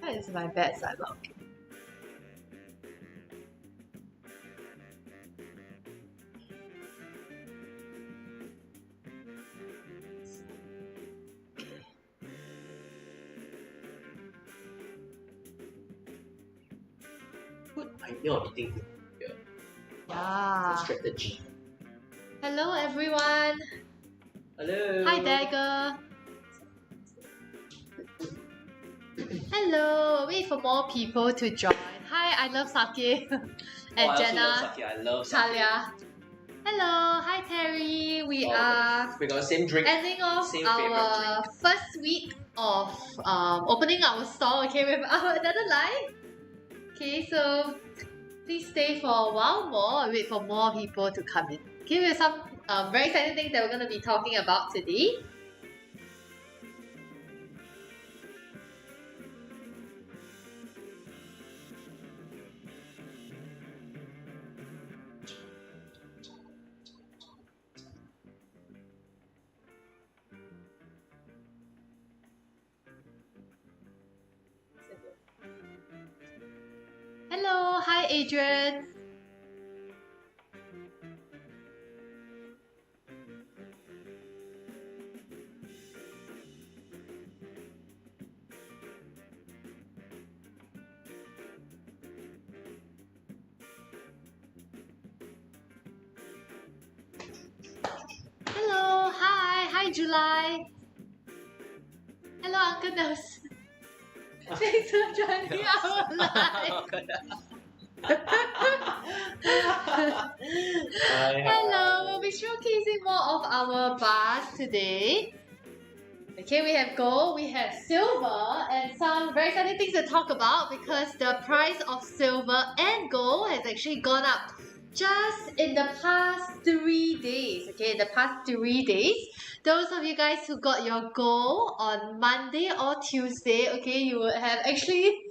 That is my bad side, but okay. Good idea of eating here. Yeah. Strategy. Hello everyone. Hello. Hi Dagger. Hello. Wait for more people to join. Hi, I love sake. And I Jenna. also love sake. I love sake. Talia. Hello. Hi Terry. We are We got the same drink. ending off Same our first week of opening our store, okay, with our another live. Okay, so please stay for a while more and wait for more people to come in. Okay, we have some very exciting things that we're going to be talking about today. Hello, hi Adrian. Hello, hi July. Hello Uncle Nels. Thanks for joining our live. Hello, we'll be showcasing more of our bars today. Okay, we have gold, we have silver, and some very exciting things to talk about because the price of silver and gold has actually gone up just in the past 3 days. Okay, in the past 3 days. Those of you guys who got your gold on Monday or Tuesday, okay, you would have actually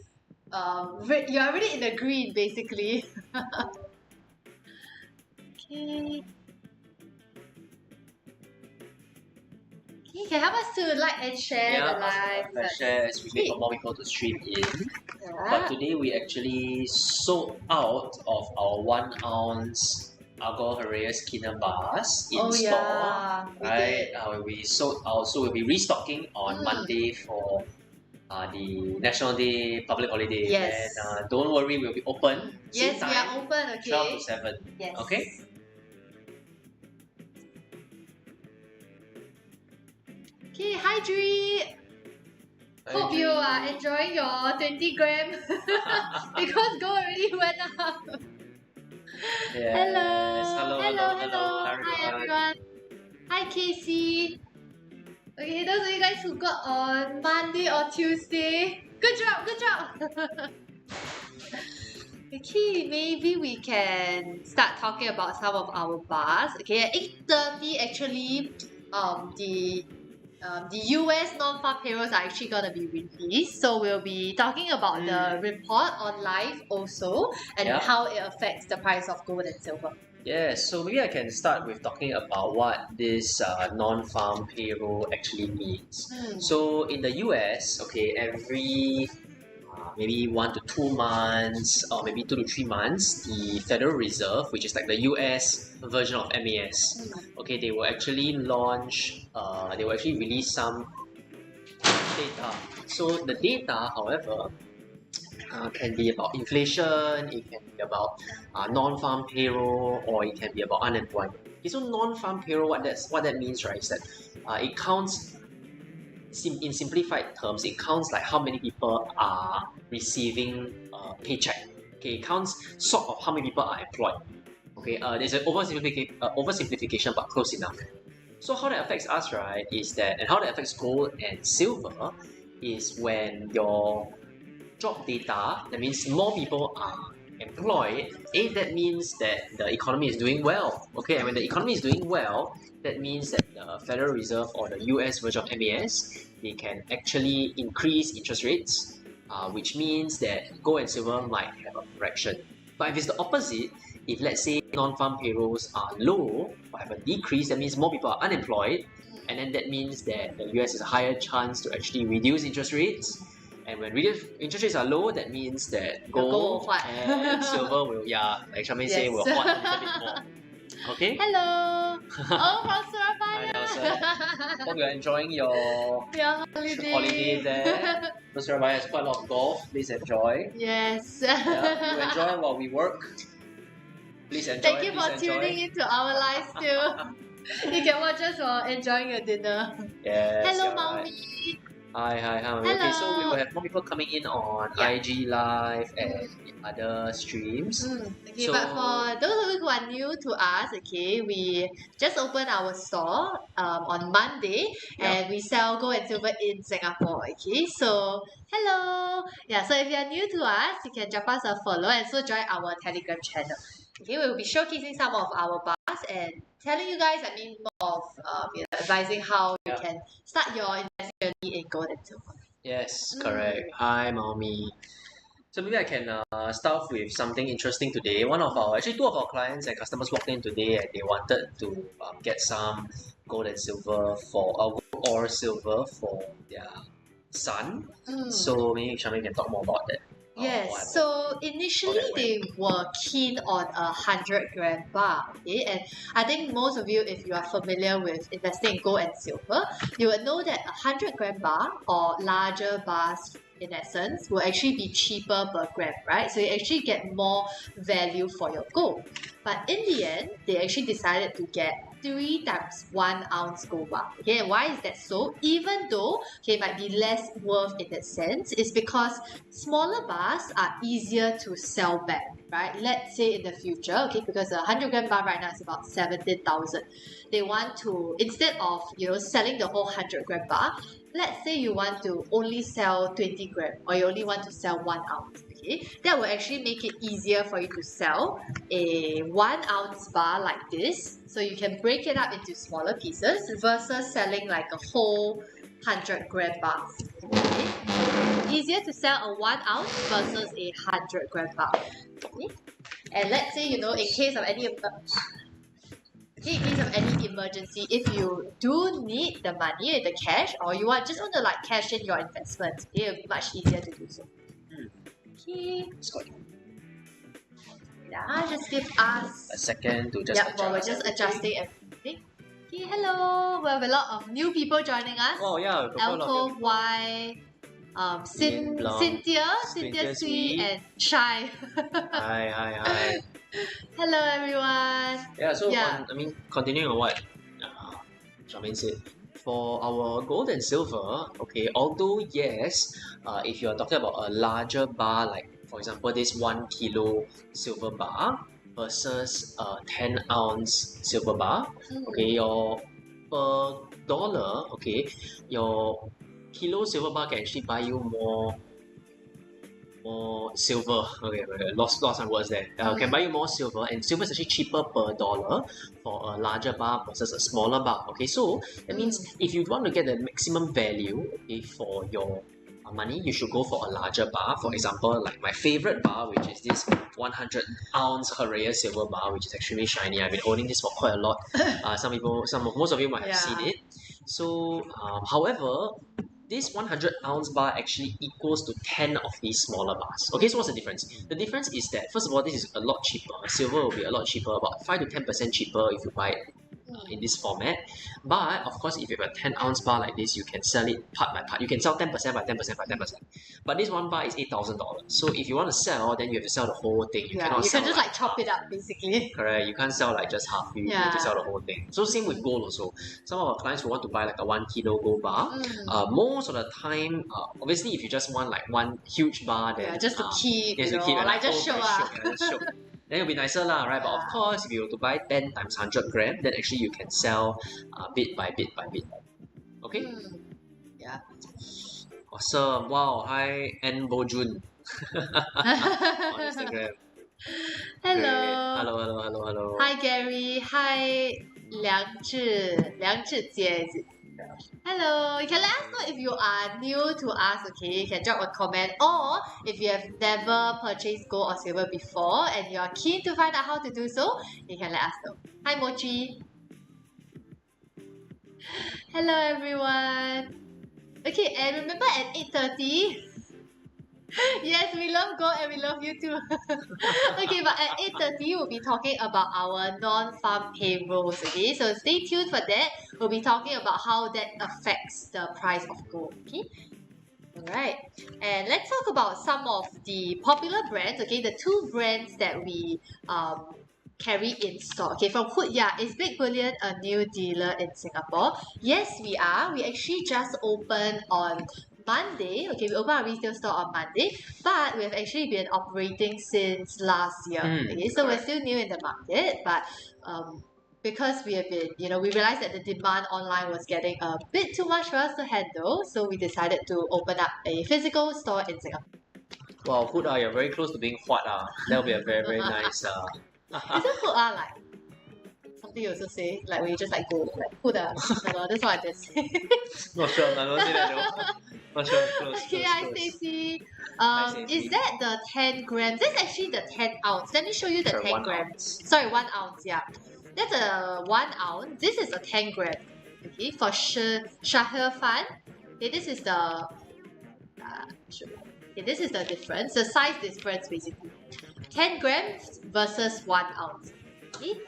you're already in the green basically. Okay. You can help us to like and share the live. Let's share as we wait for more people to stream in. But today we actually sold out of our 1 ounce Agor Herrera's Kina bars in store. Yeah, right? We sold out, so we'll be restocking on Monday for the National Day public holiday. Yes. And don't worry, we'll be open. Yes, same we time, are open, okay. 12 to 7. Yes. Okay? Okay, hi Dre. Hope you are enjoying your 20 gram because gold already went up. Yes. Hello. Hi everyone. Hi Casey. Okay, those of you guys who got on Monday or Tuesday, good job. Okay, maybe we can start talking about some of our bars. Okay, at 8:30 actually, the US non-farm payrolls are actually gonna be released, so we'll be talking about the report on live also and how it affects the price of gold and silver. Yeah, so maybe I can start with talking about what this non-farm payroll actually means. So in the US, okay, every maybe 1 to 2 months or maybe 2 to 3 months, the Federal Reserve, which is like the US version of MAS, okay, they will actually launch, they will actually release some data. So the data, however, can be about inflation, it can be about non-farm payroll, or it can be about unemployment. Okay, so non-farm payroll, what that means, right, is that it counts, in simplified terms, it counts like how many people are receiving a paycheck. Okay, it counts sort of how many people are employed. Okay, there's an oversimplification, but close enough. So how that affects us, right, is that, and how that affects gold and silver, is when your job data, that means more people are employed, that means that the economy is doing well. Okay, and when the economy is doing well, that means that the Federal Reserve or the US version of MAS, they can actually increase interest rates, which means that gold and silver might have a correction. But if it's the opposite, if let's say non-farm payrolls are low or have a decrease, that means more people are unemployed, and then that means that the US has a higher chance to actually reduce interest rates, And when interest rates are low, that means that gold will gold hot. and silver will, like Charmaine say, will hot a little bit more. Okay? Hello! Oh, from Hi, Nelson. Surabaya! Hope you're enjoying your holiday there. So Surabaya has quite a lot of golf. Please enjoy. Yes. Yeah, you enjoy while we work. Please enjoy. Thank you for tuning into our lives too. You can watch us while enjoying your dinner. Yes. Hello, right. Mommy. Hi. Hello. Okay, so we will have more people coming in on IG Live and other streams. Okay, but for those of you who are new to us, okay, we just opened our store on Monday and we sell gold and silver in Singapore. Okay, so hello. Yeah, so if you are new to us, you can drop us a follow and so join our Telegram channel. Okay, we will be showcasing some of our bars and telling you guys, more of advising how you can start your investment journey in gold and silver. Yes, correct. Hi, Mommy. So maybe I can start off with something interesting today. Actually two of our clients and customers walked in today and they wanted to get some gold and silver gold or silver for their son. So maybe Charmaine can talk more about that. Yes, so initially they were keen on 100 gram bar, okay? And I think most of you, if you are familiar with investing in gold and silver, you would know that 100 gram bar or larger bars in essence will actually be cheaper per gram, right? So you actually get more value for your gold. But in the end, they actually decided to get 3 times 1 ounce gold bar. Okay, and why is that so? Even though it might be less worth in that sense, it's because smaller bars are easier to sell back, right? Let's say in the future, okay, because a 100 gram bar right now is about 17,000. They want to, instead of selling the whole 100 gram bar, let's say you want to only sell 20 gram or you only want to sell 1 ounce. Okay, that will actually make it easier for you to sell a 1 ounce bar like this. So you can break it up into smaller pieces versus selling like a whole 100 gram bar. Okay? Easier to sell a 1 ounce versus a 100 gram bar. Okay? And let's say, in case of any emergency, if you do need the money, the cash, or you just want to like cash in your investments, it will be much easier to do so. Okay. Yeah, just give us a second to just adjust. We're just adjusting everything. Okay, hello. We have a lot of new people joining us. Oh yeah, Elko, Y, Cynthia, Sui, and Shai. Hi. Hello everyone. Yeah, so continuing on what Charmaine said, for our gold and silver, okay, although yes, if you are talking about a larger bar, like for example this 1 kilo silver bar versus a 10 ounce silver bar, okay, your per dollar, okay, your kilo silver bar can actually buy you more silver. Okay, lost some words there. Can buy you more silver, and silver is actually cheaper per dollar for a larger bar versus a smaller bar. Okay, so that means if you want to get the maximum value, okay, for your money, you should go for a larger bar. For example, like my favorite bar, which is this 100 ounce Herrera silver bar, which is extremely shiny. I've been owning this for quite a lot. Most of you might have seen it. So, however, this 100 ounce bar actually equals to 10 of these smaller bars. Okay, so what's the difference? The difference is that, first of all, this is a lot cheaper. Silver will be a lot cheaper, about 5 to 10% cheaper if you buy it in this format. But of course, if you have a 10 ounce bar like this, you can sell it part by part. You can sell 10% by 10% by 10%. But this one bar is $8,000. So if you want to sell, then you have to sell the whole thing. You can just like chop it up basically. Correct. You can't sell like just half. You have to sell the whole thing. So same with gold also. Some of our clients who want to buy like a 1 kilo gold bar, most of the time, obviously if you just want like one huge bar, then just to keep, like just show then it'll be nicer lah, right? But of course, if you were to buy 10 times 100 gram, then actually you can sell bit by bit by bit. Okay? Yeah. Awesome. Wow. Hi, N Bojun. On Instagram. Hello. Hi, Gary. Hi, Liang Zhijie. Hello, you can let us know if you are new to us, okay? You can drop a comment, or if you have never purchased gold or silver before and you are keen to find out how to do so, you can let us know. Hi, Mochi. Hello, everyone. Okay, and remember at 8:30, Yes, we love gold and we love you too. Okay, but at 8:30 we'll be talking about our non-farm payrolls, okay? So stay tuned for that. We'll be talking about how that affects the price of gold, okay? Alright, and let's talk about some of the popular brands, okay? The two brands that we carry in store. Okay, from Hood, yeah, is Big Bullion a new dealer in Singapore? Yes, we are. We actually just opened on Monday. Okay, we opened our retail store on Monday, but we have actually been operating since last year. Okay, so we're still new in the market, but because we have been, we realized that the demand online was getting a bit too much for us to handle, so we decided to open up a physical store in Singapore. Wow, Hood, you're very close to being Huat. That'll be a very, very nice. Isn't Hood like something you also say? Like when you just like go, like Hood that's what I just say. Not sure, I don't say that though. Not sure, close. Okay, close, hi close. Stacey. Hi, Stacey. Is that the 10 grams? That's actually the 10 ounce. Let me show you the Sorry, 10 1 grams. ounce. Sorry, 1 ounce, yeah. That's a 1 ounce. This is a 10 gram. Okay, for Shahir Fan. Okay, this is the okay, this is the difference, the size difference basically. 10 grams versus 1 ounce. Okay.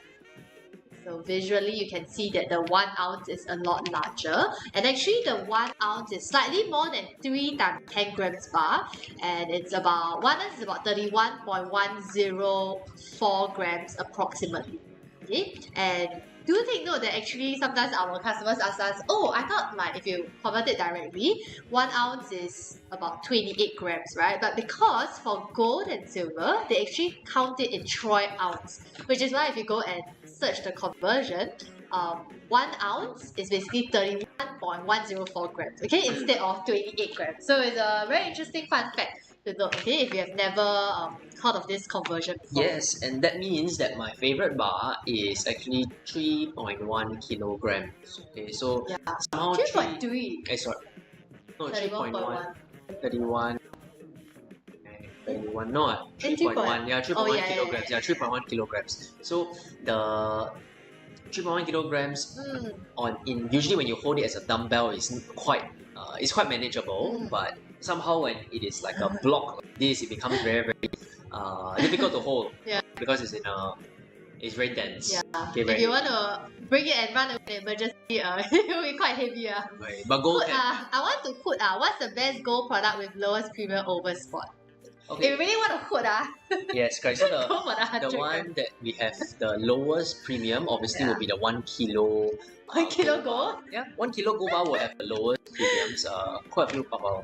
So visually you can see that the 1 ounce is a lot larger, and actually the 1 ounce is slightly more than 3 times 10 grams bar, and it's about 1 ounce is about 31.104 grams approximately. Okay, and do take note that actually sometimes our customers ask us, oh, I thought like if you convert it directly, 1 ounce is about 28 grams, right? But because for gold and silver, they actually count it in troy ounce, which is why if you go and search the conversion, 1 ounce is basically 31.104 grams, okay, instead of 28 grams. So it's a very interesting fun fact to note, okay, if you have never heard of this conversion before. Yes, and that means that my favorite bar is actually 3.1 kilograms. Okay, so Yeah, somehow 3.3. sorry. No, 31.1. 31. 31, no, 3.1, yeah, 3.1 Oh, yeah, kilograms, yeah. 3.1 kilograms. So the 3.1 kilograms usually when you hold it as a dumbbell it's quite manageable, but somehow when it is like a block like this, it becomes very, very difficult to hold. Yeah. Because it's very dense. Yeah. Okay, If you want to bring it and run away in emergency, it will be quite heavy. Right. But gold I want to put what's the best gold product with lowest premium over spot? Okay. If you really want to put yes, correct. So go for the 100 the one that we have the lowest premium obviously will be the 1 kilo 1 kilo gold? Yeah, 1 kilo gold bar will have the lowest premiums. Quite a few of our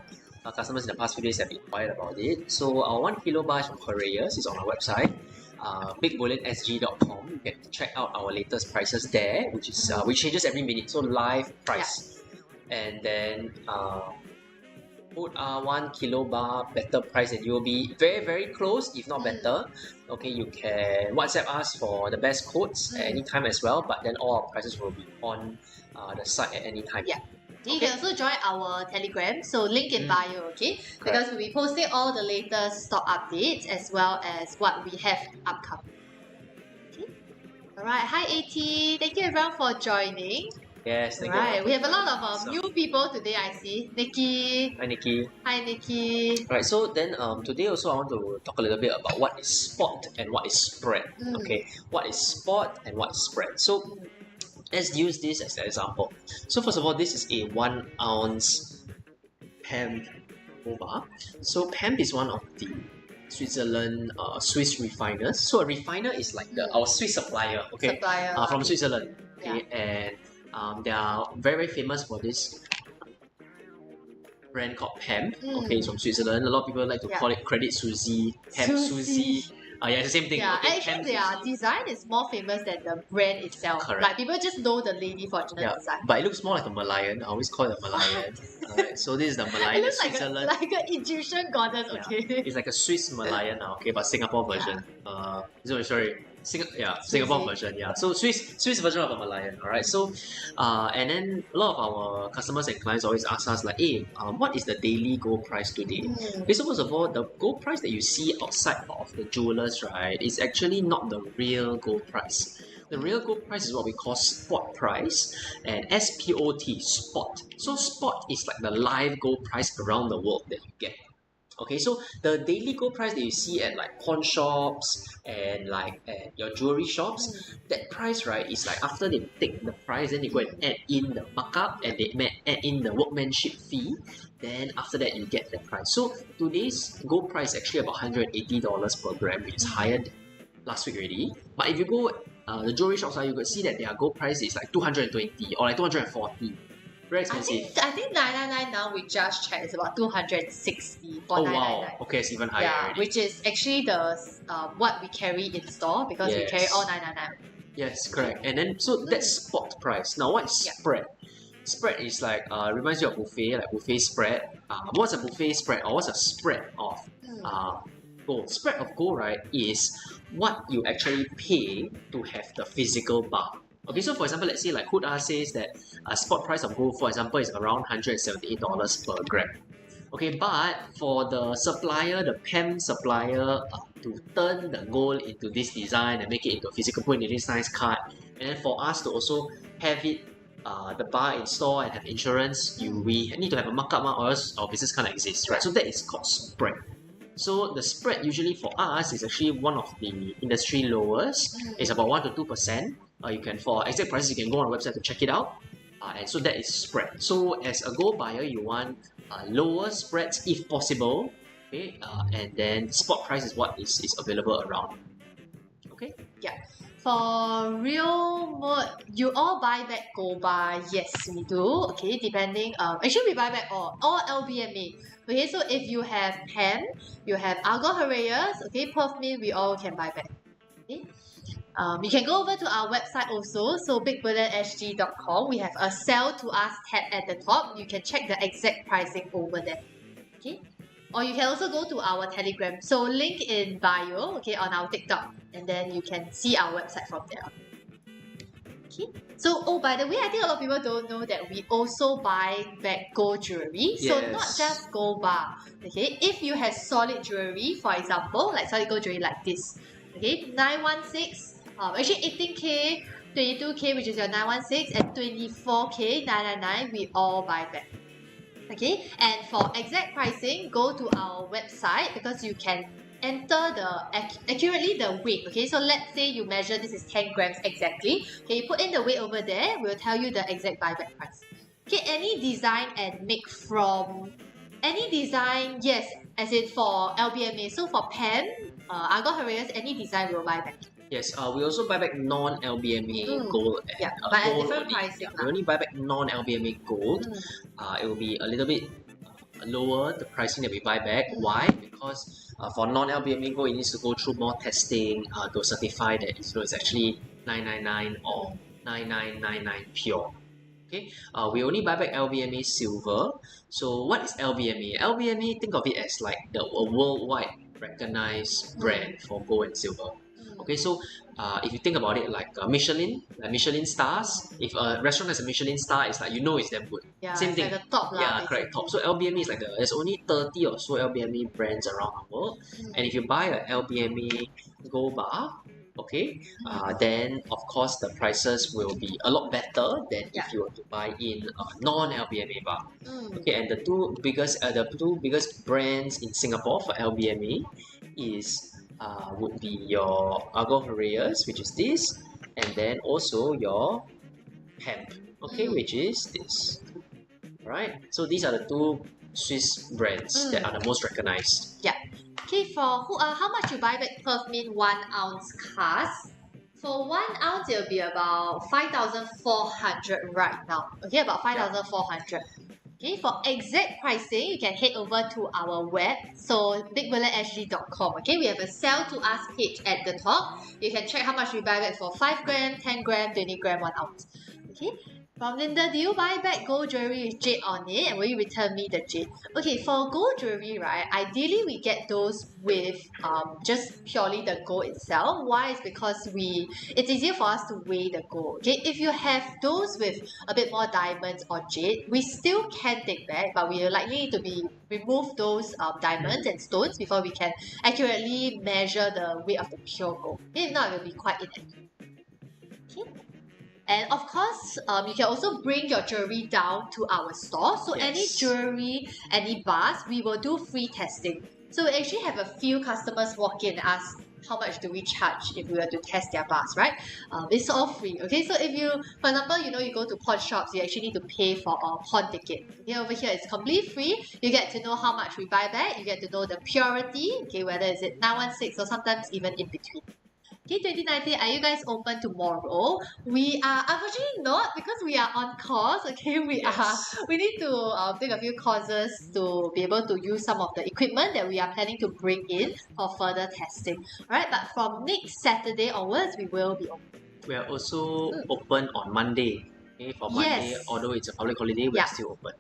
customers in the past few days have inquired about it. So our 1 kilo bar is from Korea's. It's on our website, bigbullonsg.com. You can check out our latest prices there, which changes every minute. So live price, and then put 1 kilo bar better price, and you'll be very, very close, if not better. Okay, you can WhatsApp us for the best quotes at any time as well, but then all our prices will be on the site at any time. Yeah. You can also join our Telegram, so link in bio, okay? Because we'll be posting all the latest stock updates as well as what we have upcoming. Okay. Alright, hi AT. Thank you everyone for joining. Yes, thank you. Right, we have a lot of new people today, I see. Nikki. Hi, Nikki. Hi, Nikki. Right, so then today also I want to talk a little bit about what is spot and what is spread. Okay, what is spot and what is spread. So let's use this as an example. So first of all, this is a 1 ounce PEMP gold bar. So PEMP is one of the Switzerland Swiss refiners. So a refiner is like our Swiss supplier, okay, from Switzerland. Okay, and they are very, very famous for this brand called PEMP. Okay, it's from Switzerland. A lot of people like to call it Credit Suzy, PEMP Suzy. Yeah, it's the same thing. Yeah, okay, actually their design is more famous than the brand itself. Correct. Like people just know the lady fortunate design. But it looks more like a Malayan. I always call it a Malayan. Alright, so this is the Malayan. It looks Switzerland. like an Egyptian goddess, okay? It's like a Swiss Malayan now, okay, but Singapore version. Singapore version, yeah. So Swiss version of a Malayan, alright. So and then a lot of our customers and clients always ask us like, hey, what is the daily gold price today? Okay, so first of all, the gold price that you see outside of the jewelers, right, is actually not the real gold price. The real gold price is what we call spot price, and SPOT, spot. So spot is like the live gold price around the world that you get. Okay, so the daily gold price that you see at like pawn shops and like at your jewelry shops, that price, right, is like after they take the price, then they go and add in the markup and they add in the workmanship fee. Then after that, you get the price. So today's gold price is actually about $180 per gram, which is higher than last week already. But if you go the jewelry shops, you could see that their gold price is like 220 or like 240. Very expensive. I think 999 now we just checked is about 260 for Oh 999. wow, okay, it's even higher Yeah, already. which is actually the what we carry in store because we carry Yes. all 999. Yes, correct. And then so that's spot price. Now what is spread? Spread is like reminds you of buffet, like buffet spread. What's a buffet spread or what's a spread of gold? Spread of gold, right, is what you actually pay to have the physical bar. Okay, so for example, let's say like Huda says that a spot price of gold, for example, is around $178 per gram. Okay, but for the supplier, the PEM supplier, to turn the gold into this design and make it into a physical, put in this nice card, and then for us to also have it, the bar in store and have insurance, we need to have a markup, or else our business can't exist, right? So that is called spread. So the spread usually for us is actually one of the industry lowest. It's about 1 to 2%. You can, for exact prices, you can go on our website to check it out. And so that is spread. So as a gold buyer, you want lower spreads if possible. Okay, and then spot price is what is available around. Okay. Yeah. For real mode, you all buy back gold bar? Yes, we do. Okay, depending. Actually, we buy back all LBMA. Okay, so if you have PEM, you have Argo Herreyas, okay, Perth Mint, we all can buy back. Okay. You can go over to our website also, so bigbullionSG.com. We have a sell to us tab at the top. You can check the exact pricing over there. Okay. Or you can also go to our Telegram. So link in bio, okay, on our TikTok, and then you can see our website from there. Okay. So, oh, by the way, I think a lot of people don't know that we also buy back gold jewelry. So not just gold bar. Okay. If you have solid jewelry, for example, like solid gold jewelry like this. Okay, 916. Actually 18K, 22K, which is your 916, and 24K, 999, we all buy back. Okay, and for exact pricing, go to our website because you can enter accurately the weight. Okay, so let's say you measure this is 10 grams exactly. Okay, you put in the weight over there, we'll tell you the exact buyback price. Okay, any design and make from any design, yes, as in for LBMA. So for PEM, Argo Herreyas, any design we'll buy back. Yes, we also buy back non-LBMA gold. And, but at gold different only. pricing. We only buy back non-LBMA gold. It will be a little bit lower, the pricing that we buy back. Why? Because for non-LBMA gold, it needs to go through more testing to certify that it's actually 999 or 9999 pure. Okay, we only buy back LBMA silver. So what is LBMA? LBMA, think of it as like a worldwide recognized brand for gold and silver. Okay, so if you think about it, like Michelin stars, if a restaurant has a Michelin star, it's like it's damn good. Yeah, same thing. Like the top yeah, correct, top. So LBMA is like there's only 30 or so LBMA brands around the world, and if you buy a LBMA gold bar, okay, then of course the prices will be a lot better than if you were to buy in a non-LBMA bar. Okay, and the two biggest brands in Singapore for LBMA is would be your Argo Herreyas, which is this, and then also your hemp, okay, which is this. Alright, so these are the two Swiss brands that are the most recognized. Yeah. Okay, for how much you buy back Perth Mint 1 ounce cast? For 1 ounce, it will be about 5,400 right now. Okay, about 5,400. Okay, for exact pricing, you can head over to our web, so bigbullionSG.com. Okay, we have a sell to us page at the top. You can check how much we buy back for 5 gram, 10 gram, 20 gram, 1 ounce. Okay. From Linda, do you buy back gold jewelry with jade on it and will you return me the jade? Okay, for gold jewelry, right, ideally we get those with just purely the gold itself. Why? Is because it's easier for us to weigh the gold. Okay, if you have those with a bit more diamonds or jade, we still can take back, but we are likely need to remove those diamonds and stones before we can accurately measure the weight of the pure gold. If not, it will be quite inaccurate. Okay. And of course, you can also bring your jewelry down to our store. So any Yes. jewelry, any bars, we will do free testing. So we actually have a few customers walk in and ask, how much do we charge if we were to test their bars, right? It's all free, okay? So if you, for example, you go to pawn shops, you actually need to pay for a pawn ticket. Okay, over here it's completely free. You get to know how much we buy back. You get to know the purity, okay, whether is it 916 or sometimes even in between. Okay, 2019, are you guys open tomorrow? We are unfortunately not because we are on course. Okay, Yes. we need to take a few courses to be able to use some of the equipment that we are planning to bring in for further testing. Alright, but from next Saturday onwards, we will be open. We are also open on Monday. Okay, for Monday, Yes. although it's a public holiday, we Yeah. are still open.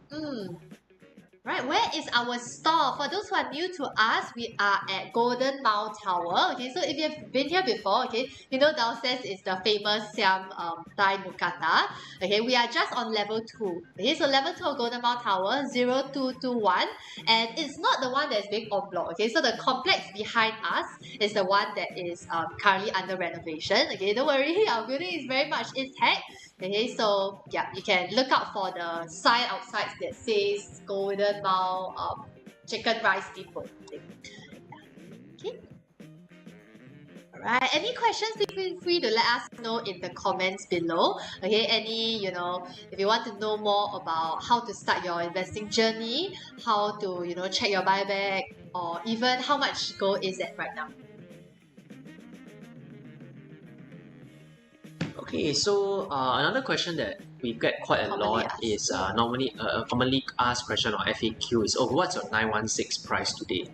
Right, where is our store? For those who are new to us, we are at Golden Mile Tower. Okay, so if you've been here before, okay, you know downstairs is the famous Siam Thai Mukata. Okay, we are just on level 2. Okay, so level 2 of Golden Mile Tower, 0221. And it's not the one that is being en bloc. Okay, so the complex behind us is the one that is currently under renovation. Okay, don't worry, our building is very much intact. Okay, so yeah, you can look out for the sign outside that says Golden Mile Chicken Rice Depot. Okay. Alright, any questions, feel free to let us know in the comments below. Okay, if you want to know more about how to start your investing journey, how to, check your buyback, or even how much gold is it right now. Okay, so another question that we get quite a Commonly lot asked. is commonly asked question on FAQ is, what's your 916 price today?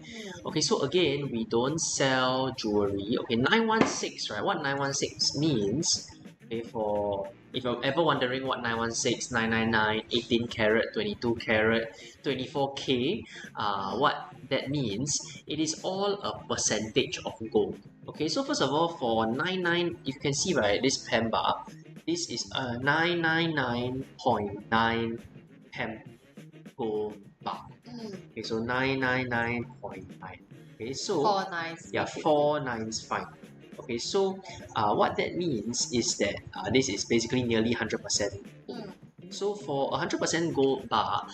Okay, so again, we don't sell jewelry. Okay, 916, right? What 916 means, okay, for if you're ever wondering what 916, 999, 18 karat, 22 karat, 24K, what that means, it is all a percentage of gold. Okay, so first of all, for 99, you can see, right, this pen bar, this is a 999.9 pen gold bar. Okay, so 999.9. Okay, so 4 nines. yeah, 4 nines fine. Okay, so what that means is that this is basically nearly 100%. So for 100% gold bar,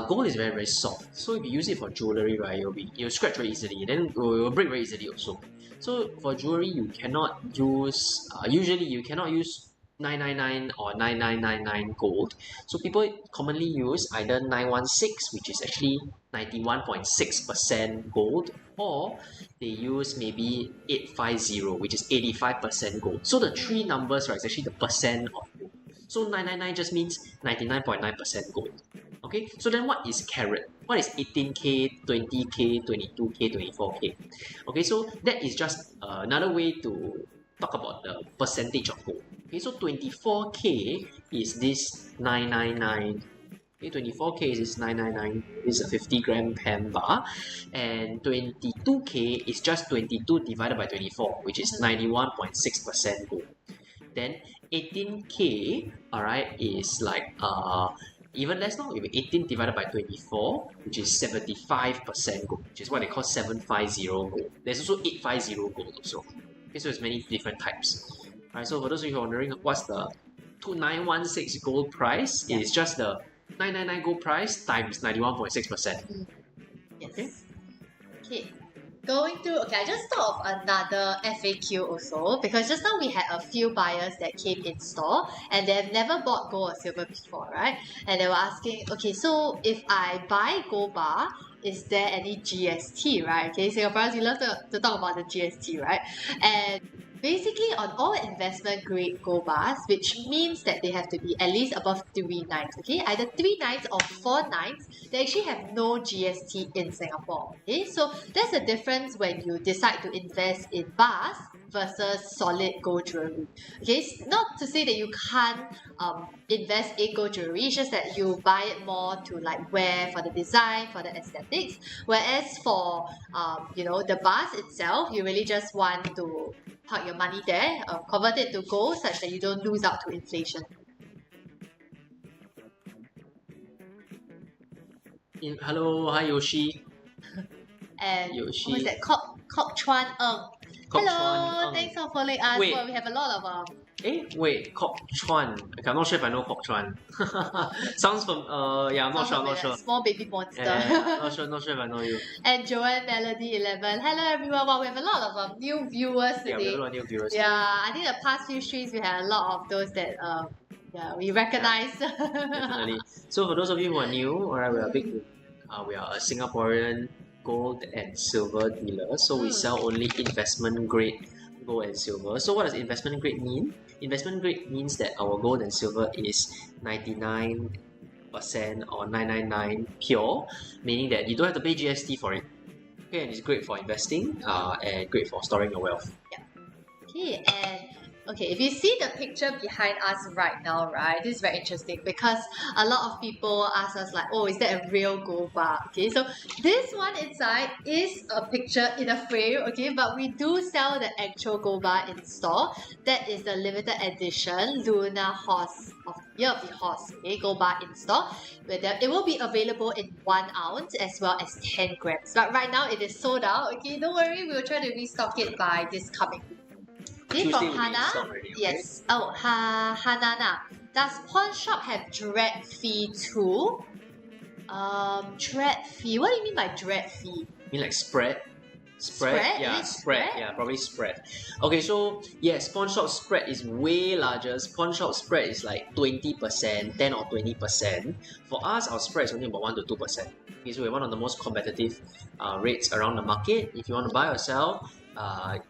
gold is very, very soft. So if you use it for jewelry, right, you'll scratch very easily, then it will break very easily also. So for jewelry, you cannot use, usually you cannot use 999 or 9999 gold. So people commonly use either 916, which is actually 91.6% gold, or they use maybe 850, which is 85% gold. So the three numbers, right, is actually the percent of gold. So 999 just means 99.9% gold. Okay, so then what is carat? What is 18K, 20K, 22K, 24K? Okay, so that is just another way to talk about the percentage of gold. Okay, so 24K is this 999. Okay, 24K is this 999. This is a 50-gram pen bar, and 22K is just 22 divided by 24, which is 91.6% gold. Then 18K, alright, is like even less now, 18 divided by 24, which is 75% gold, which is what they call 750 gold. There's also 850 gold also. Okay, so there's many different types. Alright, so for those of you who are wondering what's the 2916 gold price, it's just the 999 gold price times 91.6%. Yes. Okay. Going through, I just thought of another FAQ also, because just now we had a few buyers that came in store and they've never bought gold or silver before, right? And they were asking, okay, so if I buy gold bar, is there any GST, right? Okay, Singaporeans, we love to talk about the GST, right? And basically on all investment grade gold bars, which means that they have to be at least above 3 nines, okay? Either 3 nines or 4 nines, they actually have no GST in Singapore, okay? So that's the difference when you decide to invest in bars versus solid gold jewelry. Okay, it's not to say that you can't invest in gold jewelry, it's just that you buy it more to like wear for the design, for the aesthetics. Whereas for the bars itself, you really just want to park your money there, convert it to gold such that you don't lose out to inflation. Hello, hi Yoshi. And Yoshi. who's that? Kok Chuan Ng. Kok Hello, Chuan Ng. thanks for following us. Wait. Well, we have a lot of Wait, Kok Chuan. Okay, I'm not sure if I know Kok Chuan. Sounds from yeah, I'm not sure. I'm not sure. Small baby monster. Not sure if I know you. And Joanne Melody 11. Hello everyone. Wow, we have a lot of new viewers today. Yeah, we have a lot of new viewers. Yeah, I think the past few streams we had a lot of those that yeah, we recognize. Yeah, definitely. So for those of you who are new, alright, we are a Singaporean gold and silver dealer. So we sell only investment grade gold and silver. So what does investment grade mean? Investment grade means that our gold and silver is 99% or 999 pure, meaning that you don't have to pay GST for it. Okay, and it's great for investing and great for storing your wealth. Yeah. Okay, and okay, if you see the picture behind us right now, right, this is very interesting because a lot of people ask us like, oh, is that a real gold bar? Okay, so this one inside is a picture in a frame, okay, but we do sell the actual gold bar in store. That is the limited edition Lunar Horse of the Year of the Horse, okay, gold bar in store. It will be available in 1 ounce as well as 10 grams. But right now it is sold out, okay, don't worry, we will try to restock it by this coming week. Okay, from Hannah. Already, okay? Yes. Oh, Hanana. Does pawn shop have dread fee too? Dread fee. What do you mean by dread fee? You mean like spread? Spread? Yeah, Is it spread. spread? Yeah, probably spread. Okay, so yes, pawn shop spread is way larger. Pawn shop spread is like 20%, 10 or 20%. For us, our spread is only about 1 to 2%. Okay, so we're one of the most competitive rates around the market. If you want to buy or sell,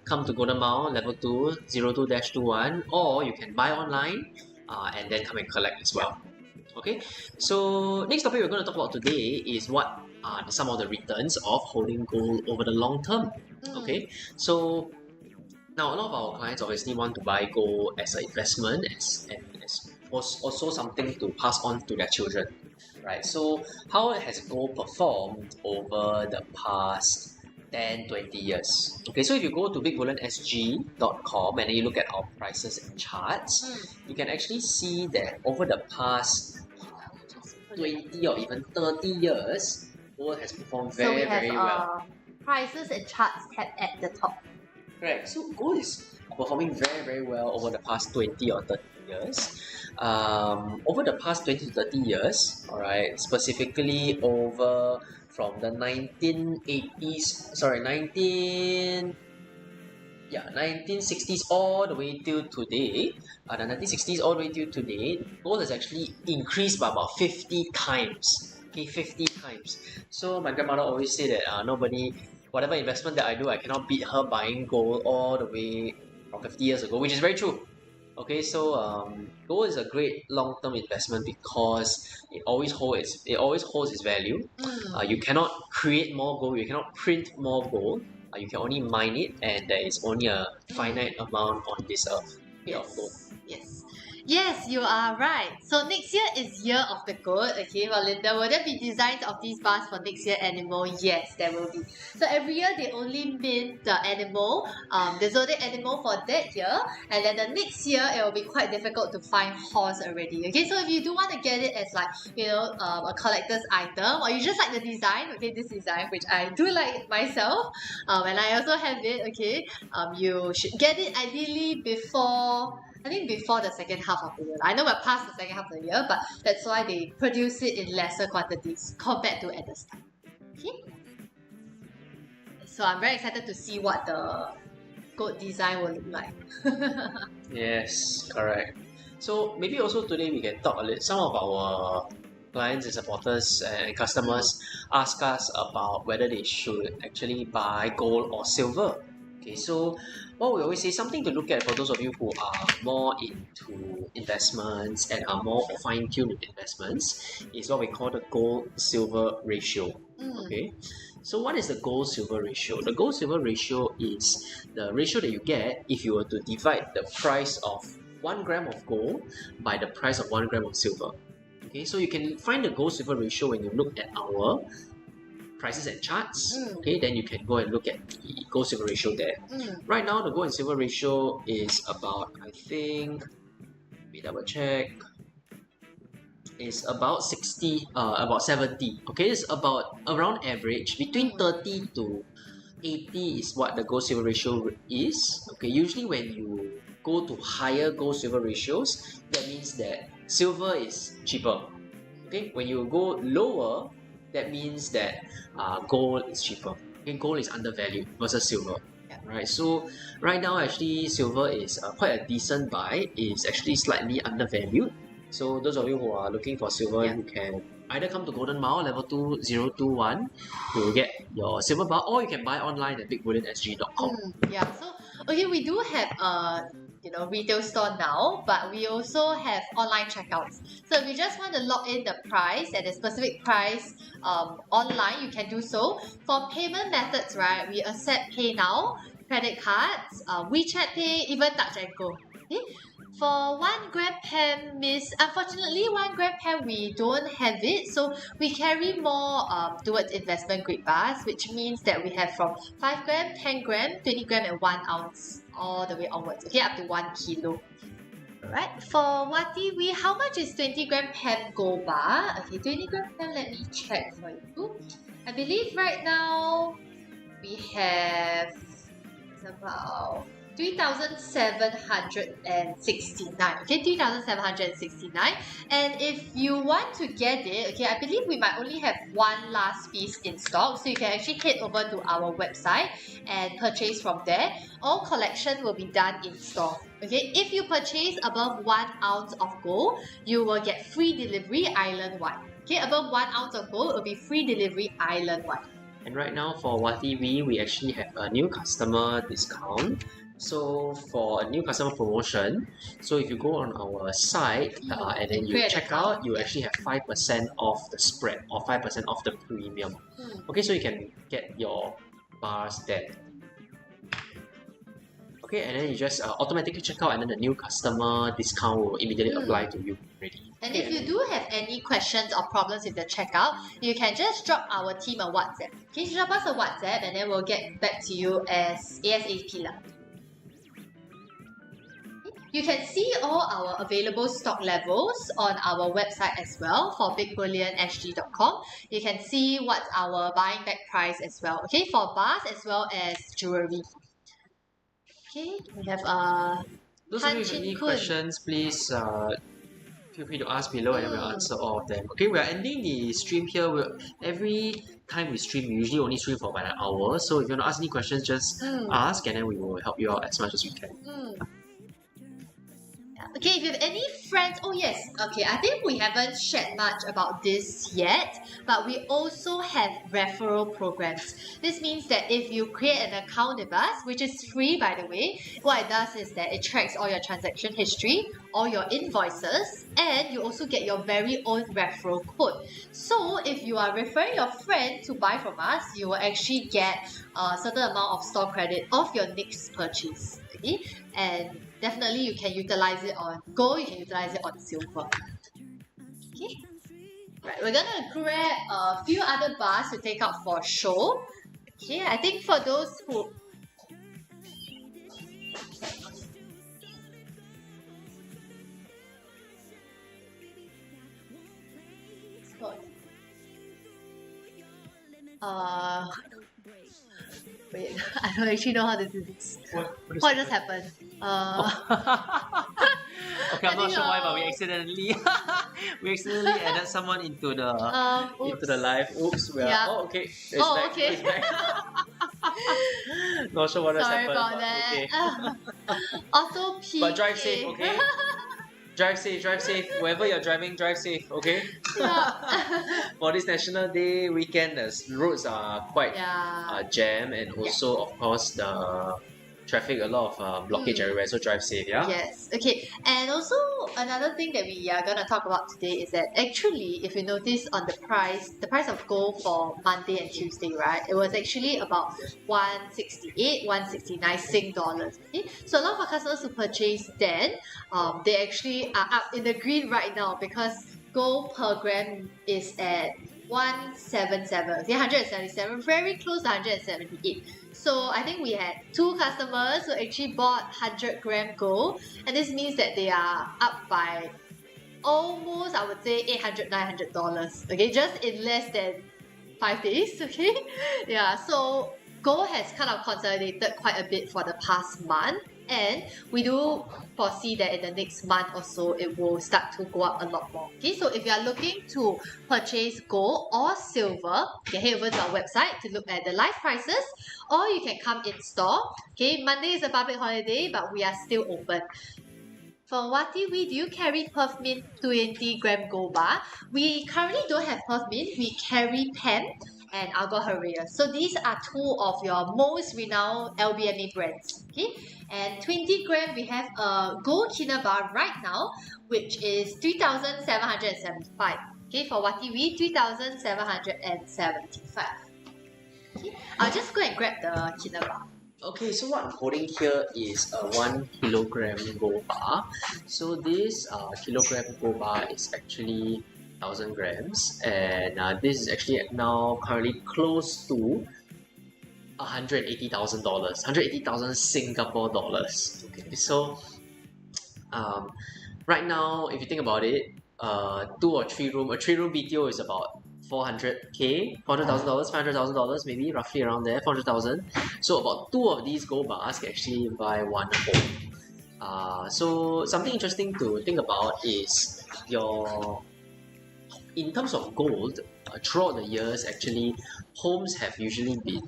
come to Golden Mile level 2 02-21, or you can buy online and then come and collect as well. Okay, so next topic we're going to talk about today is what are some of the returns of holding gold over the long term. Okay, so now a lot of our clients obviously want to buy gold as an investment and as also something to pass on to their children, right? So how has gold performed over the past 10-20 years? Okay, so if you go to bigbullionSG.com and then you look at our prices and charts, you can actually see that over the past 20 or even 30 years, gold has performed very, very well. Prices and charts tab at the top. Correct. So gold is performing very, very well over the past 20 or 30 years. Over the past 20 to 30 years, alright, specifically over from the 1960s all the way till today, the 1960s all the way till today, gold has actually increased by about 50 times. Okay, 50 times. So my grandmother always say that whatever investment that I do, I cannot beat her buying gold all the way from 50 years ago, which is very true. Okay, so gold is a great long-term investment because it always holds its value. You cannot create more gold, you cannot print more gold. You can only mine it, and there is only a finite amount on this earth of gold. Yes, you are right. So next year is Year of the Goat. Okay, well, Linda, will there be designs of these bars for next year animal? Yes, there will be. So every year they only mint the animal, the zodiac animal for that year, and then the next year it will be quite difficult to find horse already. Okay, so if you do want to get it as like a collector's item, or you just like the design, okay, this design which I do like myself, and I also have it. Okay, you should get it ideally before the second half of the year. I know we're past the second half of the year, but that's why they produce it in lesser quantities compared to at the start. Okay? So I'm very excited to see what the gold design will look like. Yes, correct. So maybe also today we can talk a little. Some of our clients and supporters and customers ask us about whether they should actually buy gold or silver. Okay, so what we always say, something to look at for those of you who are more into investments and are more fine-tuned with investments is what we call the gold-silver ratio. Okay, so what is the gold-silver ratio? The gold-silver ratio is the ratio that you get if you were to divide the price of 1 gram of gold by the price of 1 gram of silver. Okay, so you can find the gold-silver ratio when you look at our prices and charts. Okay, then you can go and look at the gold silver ratio there. Right now the gold and silver ratio is about, I think, let me double check, is about 60, about 70. Okay, it's about around average between 30 to 80 is what the gold silver ratio is. Okay, usually when you go to higher gold silver ratios, that means that silver is cheaper. Okay, when you go lower, that means that gold is cheaper. Okay, gold is undervalued versus silver. Yeah. Right, so right now actually silver is quite a decent buy. It's actually slightly undervalued. So those of you who are looking for silver, Yeah. you can either come to Golden Mile level 2021, you will get your silver bar, or you can buy online at bigbullionSG.com. Yeah, so okay, we do have a retail store now, but we also have online checkouts. So if you just want to log in the price at a specific price online, you can do so. For payment methods, right, we accept PayNow, credit cards, WeChat Pay, even Touch and Go. Okay? For 1 gram pen, unfortunately 1 gram pen we don't have it, so we carry more towards investment grade bars, which means that we have from 5 gram, 10 gram, 20 gram and 1 ounce all the way onwards, okay, up to 1 kilo. Alright, for Wati, how much is 20 gram pen gold bar? Okay, 20 gram pen, let me check for you. I believe right now we have about 3,769. Okay, 3,769. And if you want to get it, okay, I believe we might only have one last piece in stock, so you can actually head over to our website and purchase from there. All collection will be done in store. Okay, if you purchase above 1 ounce of gold, you will get free delivery island-wide. Okay, above 1 ounce of gold, it will be free delivery island-wide. And right now for Wati, we actually have a new customer discount. So for a new customer promotion, so if you go on our site and then you check out, you actually have 5% off the spread or 5% off the premium. Okay, so you can get your bars there. Okay, and then you just automatically check out, and then the new customer discount will immediately apply to you already. And if you do have any questions or problems with the checkout, you can just drop our team a WhatsApp. Okay, drop us a WhatsApp and then we'll get back to you as ASAP. You can see all our available stock levels on our website as well for bigbullionSG.com. You can see what's our buying back price as well, okay, for bars as well as jewelry. Okay, we have those of you with any questions, please feel free to ask below and we'll answer all of them. Okay, we are ending the stream here. Every time we stream, we usually only stream for about an hour. So if you want to ask any questions, just ask and then we will help you out as much as we can. Okay, if you have any friends, oh yes, okay, I think we haven't shared much about this yet, but we also have referral programs. This means that if you create an account with us, which is free by the way, what it does is that it tracks all your transaction history, all your invoices, and you also get your very own referral code. So if you are referring your friend to buy from us, you will actually get a certain amount of store credit off your next purchase. Okay? And definitely you can utilize it on gold, you can utilize it on silver. Okay. Right, we're gonna grab a few other bars to take out for show. Okay, I think for those who wait, I don't actually know how to do this. What just happened? Okay, I'm not sure why, but we accidentally added someone into the live. Oops, oh okay. Okay. Not sure what has happened. Sorry about that. Okay. Auto P. But drive safe, okay? Drive safe. Wherever you're driving, drive safe, okay? Yeah. For this National Day weekend, the roads are quite jammed, and also, of course, the traffic, a lot of blockage everywhere, so drive safe, yeah? Yes, okay. And also, another thing that we are going to talk about today is that actually, if you notice on the price of gold for Monday and Tuesday, right, it was actually about 168, 169 Sing dollars. Okay? So a lot of our customers who purchased then, they actually are up in the green right now because gold per gram is at 177, okay, 177, very close to 178. So I think we had 2 customers who actually bought 100 gram gold, and this means that they are up by almost, I would say, $800, $900, okay, just in less than 5 days, okay? Yeah, so gold has kind of consolidated quite a bit for the past month, And we do foresee that in the next month or so, it will start to go up a lot more. Okay, so if you are looking to purchase gold or silver, you can head over to our website to look at the live prices, or you can come in store. Okay, Monday is a public holiday, but we are still open. For Wati, we do carry Perth Mint 20-gram gold bar. We currently don't have Perth Mint, we carry Pen and Algo Herrera. So these are two of your most renowned LBMA brands. Okay, and 20 gram we have a gold Kina bar right now, which is 3,775. Okay, for Wati we 3,775. Okay, I'll just go and grab the Kina bar. Okay, so what I'm holding here is a 1 kilogram gold bar. So this kilogram gold bar is actually 1,000 grams, and this is actually now currently close to $180,000, 180,000 Singapore dollars. Okay, so right now, if you think about it, 2 or 3 room, a 3-room BTO is about $400,000, $500,000 maybe, roughly around there, 400,000. So about 2 of these gold bars can actually buy 1 home. So something interesting to think about is in terms of gold, throughout the years, actually, homes have usually been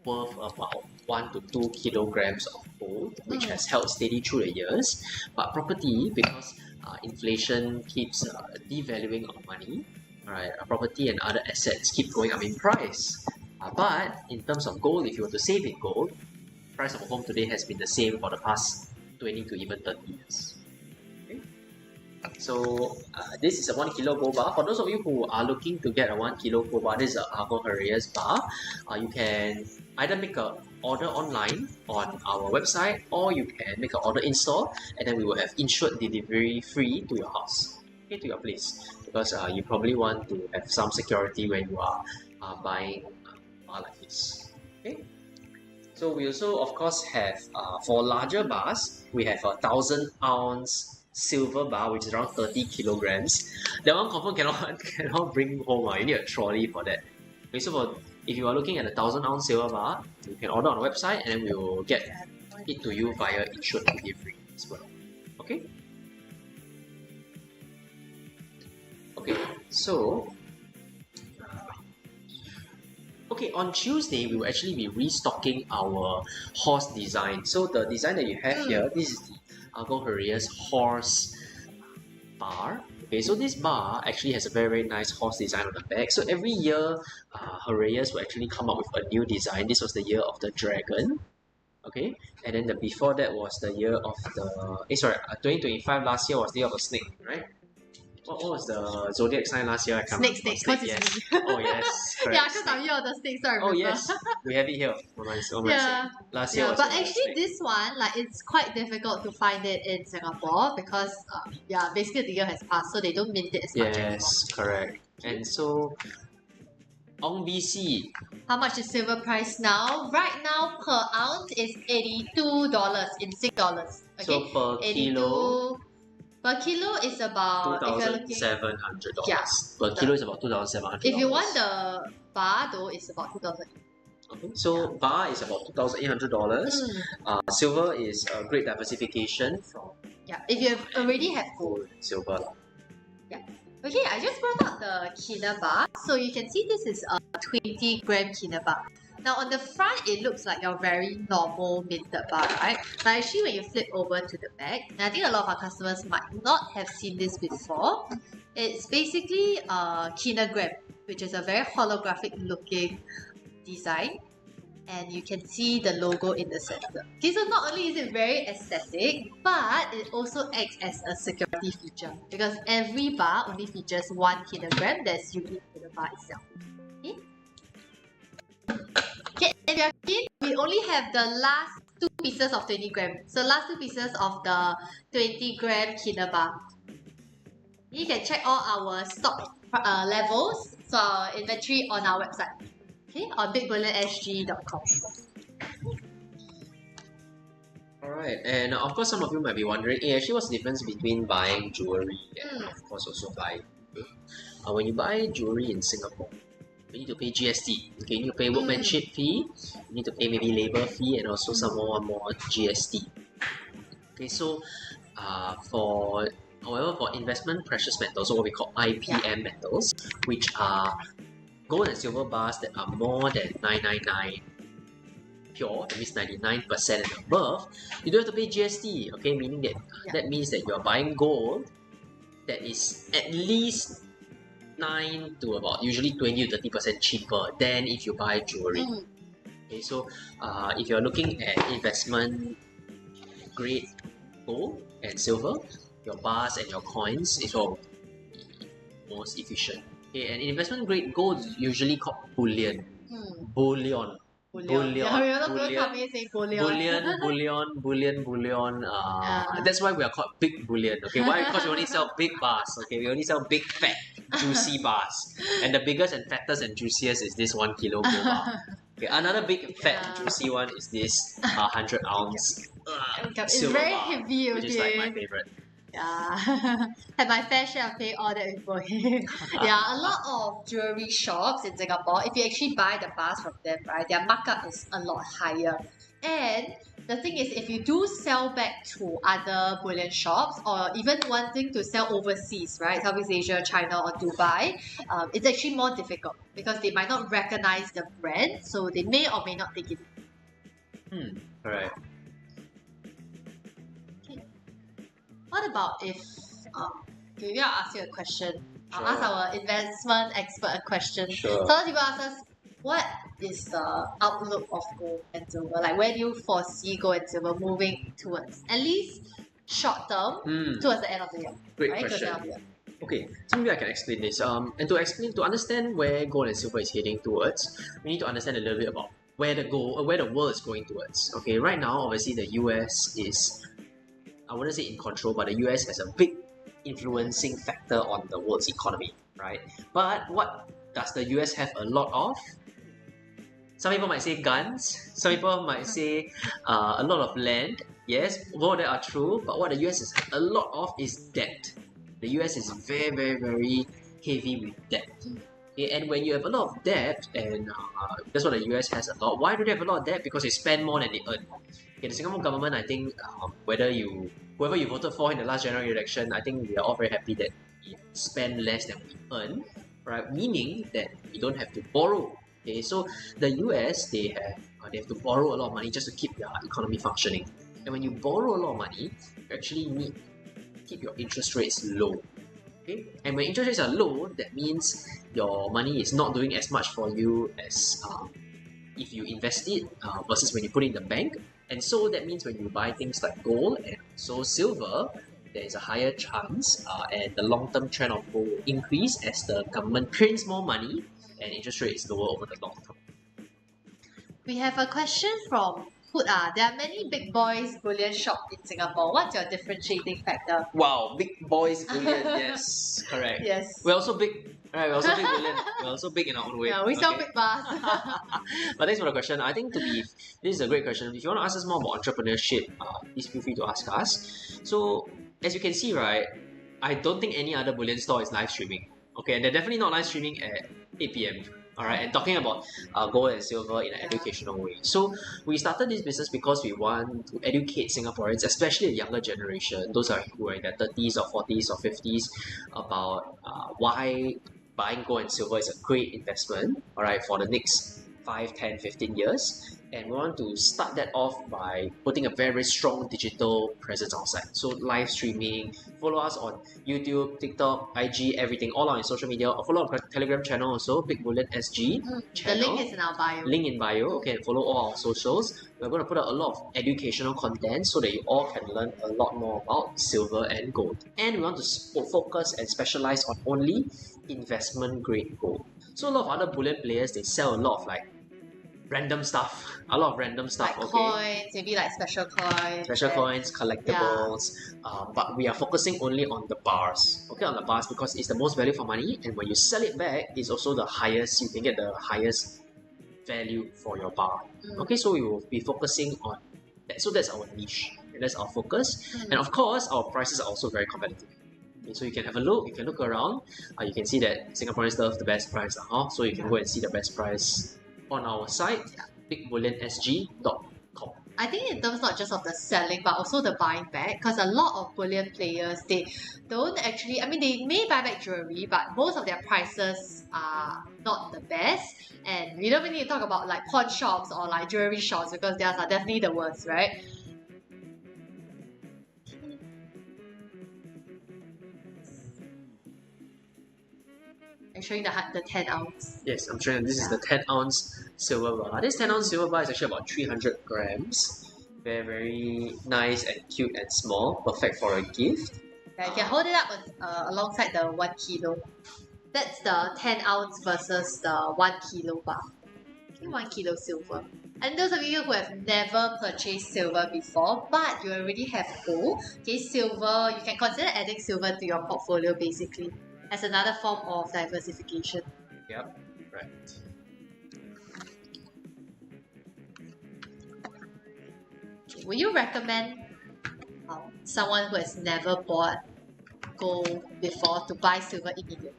worth about 1 to 2 kilograms of gold, which has held steady through the years. But property, because inflation keeps devaluing our money, right? Property and other assets keep going up in price. But in terms of gold, if you were to save in gold, price of a home today has been the same for the past 20 to even 30 years. Okay? So this is a 1 kilo gold bar. For those of you who are looking to get a 1 kilo gold bar, this is a Argo Herrera's bar. You can either make an order online on our website, or you can make an order in store, and then we will have insured delivery free to your house, okay, to your place, because you probably want to have some security when you are buying a bar like this. Okay. So we also, of course, have for larger bars, we have a 1,000-ounce silver bar, which is around 30 kilograms. That one confirm cannot bring home. You need a trolley for that. Okay, so if you are looking at a 1,000-ounce silver bar, you can order on the website, and then we will get it to you via insured delivery as well. Okay. Okay, so on Tuesday, we will actually be restocking our horse design. So the design that you have here, this is the Argo Herrera's horse bar. Okay, so this bar actually has a very, very nice horse design on the back. So every year, Herrera's will actually come up with a new design. This was the year of the dragon. Okay, and then before that was the year of the 2025 last year was the year of the snake, right? What was the zodiac sign last year? I can't remember. Snake, yes. Oh yes, correct. Yeah, because I'm here on the snake, so I remember. Oh yes, we have it here on my Yeah. Last year was but the actually snake. this one, it's quite difficult to find it in Singapore because basically the year has passed, so they don't mint it as much anymore. Yes, correct. And so Ong BC. How much is silver price now? Right now per ounce is $82 in Sing dollars. Okay? So per kilo, per kilo is about $2,700. Yeah. Per kilo is about $2,700. If you want the bar though, it's about 2,000. Okay, so bar is about $2,800. Silver is a great diversification from if you already have gold. gold and silver. Okay, I just brought out the Kina bar. So you can see this is a 20-gram Kina bar. Now on the front, it looks like your very normal minted bar, right? But actually when you flip over to the back, and I think a lot of our customers might not have seen this before, it's basically a kinagram, which is a very holographic looking design. And you can see the logo in the center. Okay, so not only is it very aesthetic, but it also acts as a security feature because every bar only features 1 kilogram that's unique to the bar itself. Okay, if you're keen, we only have the last 2 pieces of 20 gram. So last 2 pieces of the 20 gram Kina bar. You can check all our stock levels, so our inventory on our website. Okay, on bigbullionSG.com. Alright, and of course some of you might be wondering, actually what's the difference between buying jewelry and of course also buying gold? When you buy jewelry in Singapore, you need to pay GST. Okay, you need to pay workmanship fee, you need to pay maybe labor fee, and also one more GST. Okay, so however, for investment precious metals, or what we call IPM metals, which are gold and silver bars that are more than 999 pure, that means 99% and above, you don't have to pay GST. Okay, meaning that that means that you're buying gold that is at least 9 to about usually 20 to 30% cheaper than if you buy jewelry. Okay, so if you're looking at investment grade gold and silver, your bars and your coins is all most efficient. Okay, and investment grade gold is usually called bullion. Bullion. Yeah, we are not going to come in saying bullion. That's why we are called big bullion. Okay, why? Because we only sell big bars. Okay, we only sell big, fat, juicy bars, and the biggest and fattest and juiciest is this 1 kilo gold bar. Okay, another big, fat, juicy one is this 100 ounce it's silver very bar, heavy, which is like my favorite. Yeah, had my fair share of paying all that before. Yeah, a lot of jewelry shops in Singapore, if you actually buy the bars from them, right, their markup is a lot higher. And the thing is, if you do sell back to other bullion shops or even wanting to sell overseas, right, Southeast Asia, China or Dubai, it's actually more difficult because they might not recognize the brand, so they may or may not take it. Alright. What about if maybe I'll ask you a question. I'll Sure. ask our investment expert a question. Sure. So people ask us, what is the outlook of gold and silver? Like where do you foresee gold and silver moving towards? At least short term, towards the end of the year. Great right? question. Towards the end of the year. Okay, so maybe I can explain this. And to understand where gold and silver is heading towards, we need to understand a little bit about where the world is going towards. Okay, right now, obviously the US is, I wouldn't say in control, but the US has a big influencing factor on the world's economy, right? But what does the US have a lot of? Some people might say guns, some people might say a lot of land. Yes, both of that are true, but what the US has a lot of is debt. The US is very, very, very heavy with debt. Okay, and when you have a lot of debt, and that's what the US has a lot. Why do they have a lot of debt? Because they spend more than they earn. Okay, the Singapore government, I think, whoever you voted for in the last general election, I think we are all very happy that we spend less than we earn, right? Meaning that we don't have to borrow. Okay, so the US, they have to borrow a lot of money just to keep their economy functioning. And when you borrow a lot of money, you actually need to keep your interest rates low. Okay? And when interest rates are low, that means your money is not doing as much for you as if you invest it versus when you put it in the bank. And so that means when you buy things like gold and also silver, there is a higher chance and the long-term trend of gold will increase as the government prints more money and interest rate is lower over the long term. We have a question from Hood. There are many big boys bullion shop in Singapore. What's your differentiating factor? Wow, big boys bullion, yes, correct. Yes. We're also big. Right, we're also big bullion. We're also big in our own way. Yeah, we sell big bars. But thanks for the question. I think this is a great question. If you want to ask us more about entrepreneurship, please feel free to ask us. So as you can see, right, I don't think any other bullion store is live streaming. Okay, and they're definitely not live streaming at 8 p.m. Alright, and talking about gold and silver in an educational way. So we started this business because we want to educate Singaporeans, especially the younger generation, those who are in their 30s or 40s or 50s, about why buying gold and silver is a great investment, alright, for the next 5, 10, 15 years. And we want to start that off by putting a very, very strong digital presence outside. So live streaming, follow us on YouTube, TikTok, IG, everything, all on social media. Or follow our Telegram channel also, Big Bullion SG channel. The link is in our bio. Link in bio. Okay, and follow all our socials. We're going to put out a lot of educational content so that you all can learn a lot more about silver and gold. And we want to focus and specialize on only investment grade gold. So a lot of other bullion players, they sell a lot of random stuff, a lot of random stuff. Like coins, maybe like special coins. Special coins, collectibles. But we are focusing only on the bars. Okay, on the bars because it's the most value for money, and when you sell it back, it's also the highest. You can get the highest value for your bar. Okay, so we will be focusing on that. So that's our niche, and that's our focus. And of course, our prices are also very competitive. Okay, so you can have a look. You can look around. You can see that Singaporeans love the best price. So you can go and see the best price on our site, bigbullionSG.com. I think in terms not just of the selling but also the buying back, because a lot of bullion players, they don't actually, I mean, they may buy back jewelry, but most of their prices are not the best. And we don't really need to talk about like pawn shops or like jewelry shops, because theirs are definitely the worst, right? I'm showing the 10 ounce. Yes, I'm showing this is the 10 ounce silver bar. This 10 ounce silver bar is actually about 300 grams. Very, very nice and cute and small. Perfect for a gift. Yeah, you can hold it up alongside the 1 kilo. That's the 10 ounce versus the 1 kilo bar. Okay, 1 kilo silver. And those of you who have never purchased silver before, but you already have gold, okay, silver, you can consider adding silver to your portfolio basically as another form of diversification. Yep, right. Okay, would you recommend someone who has never bought gold before to buy silver immediately?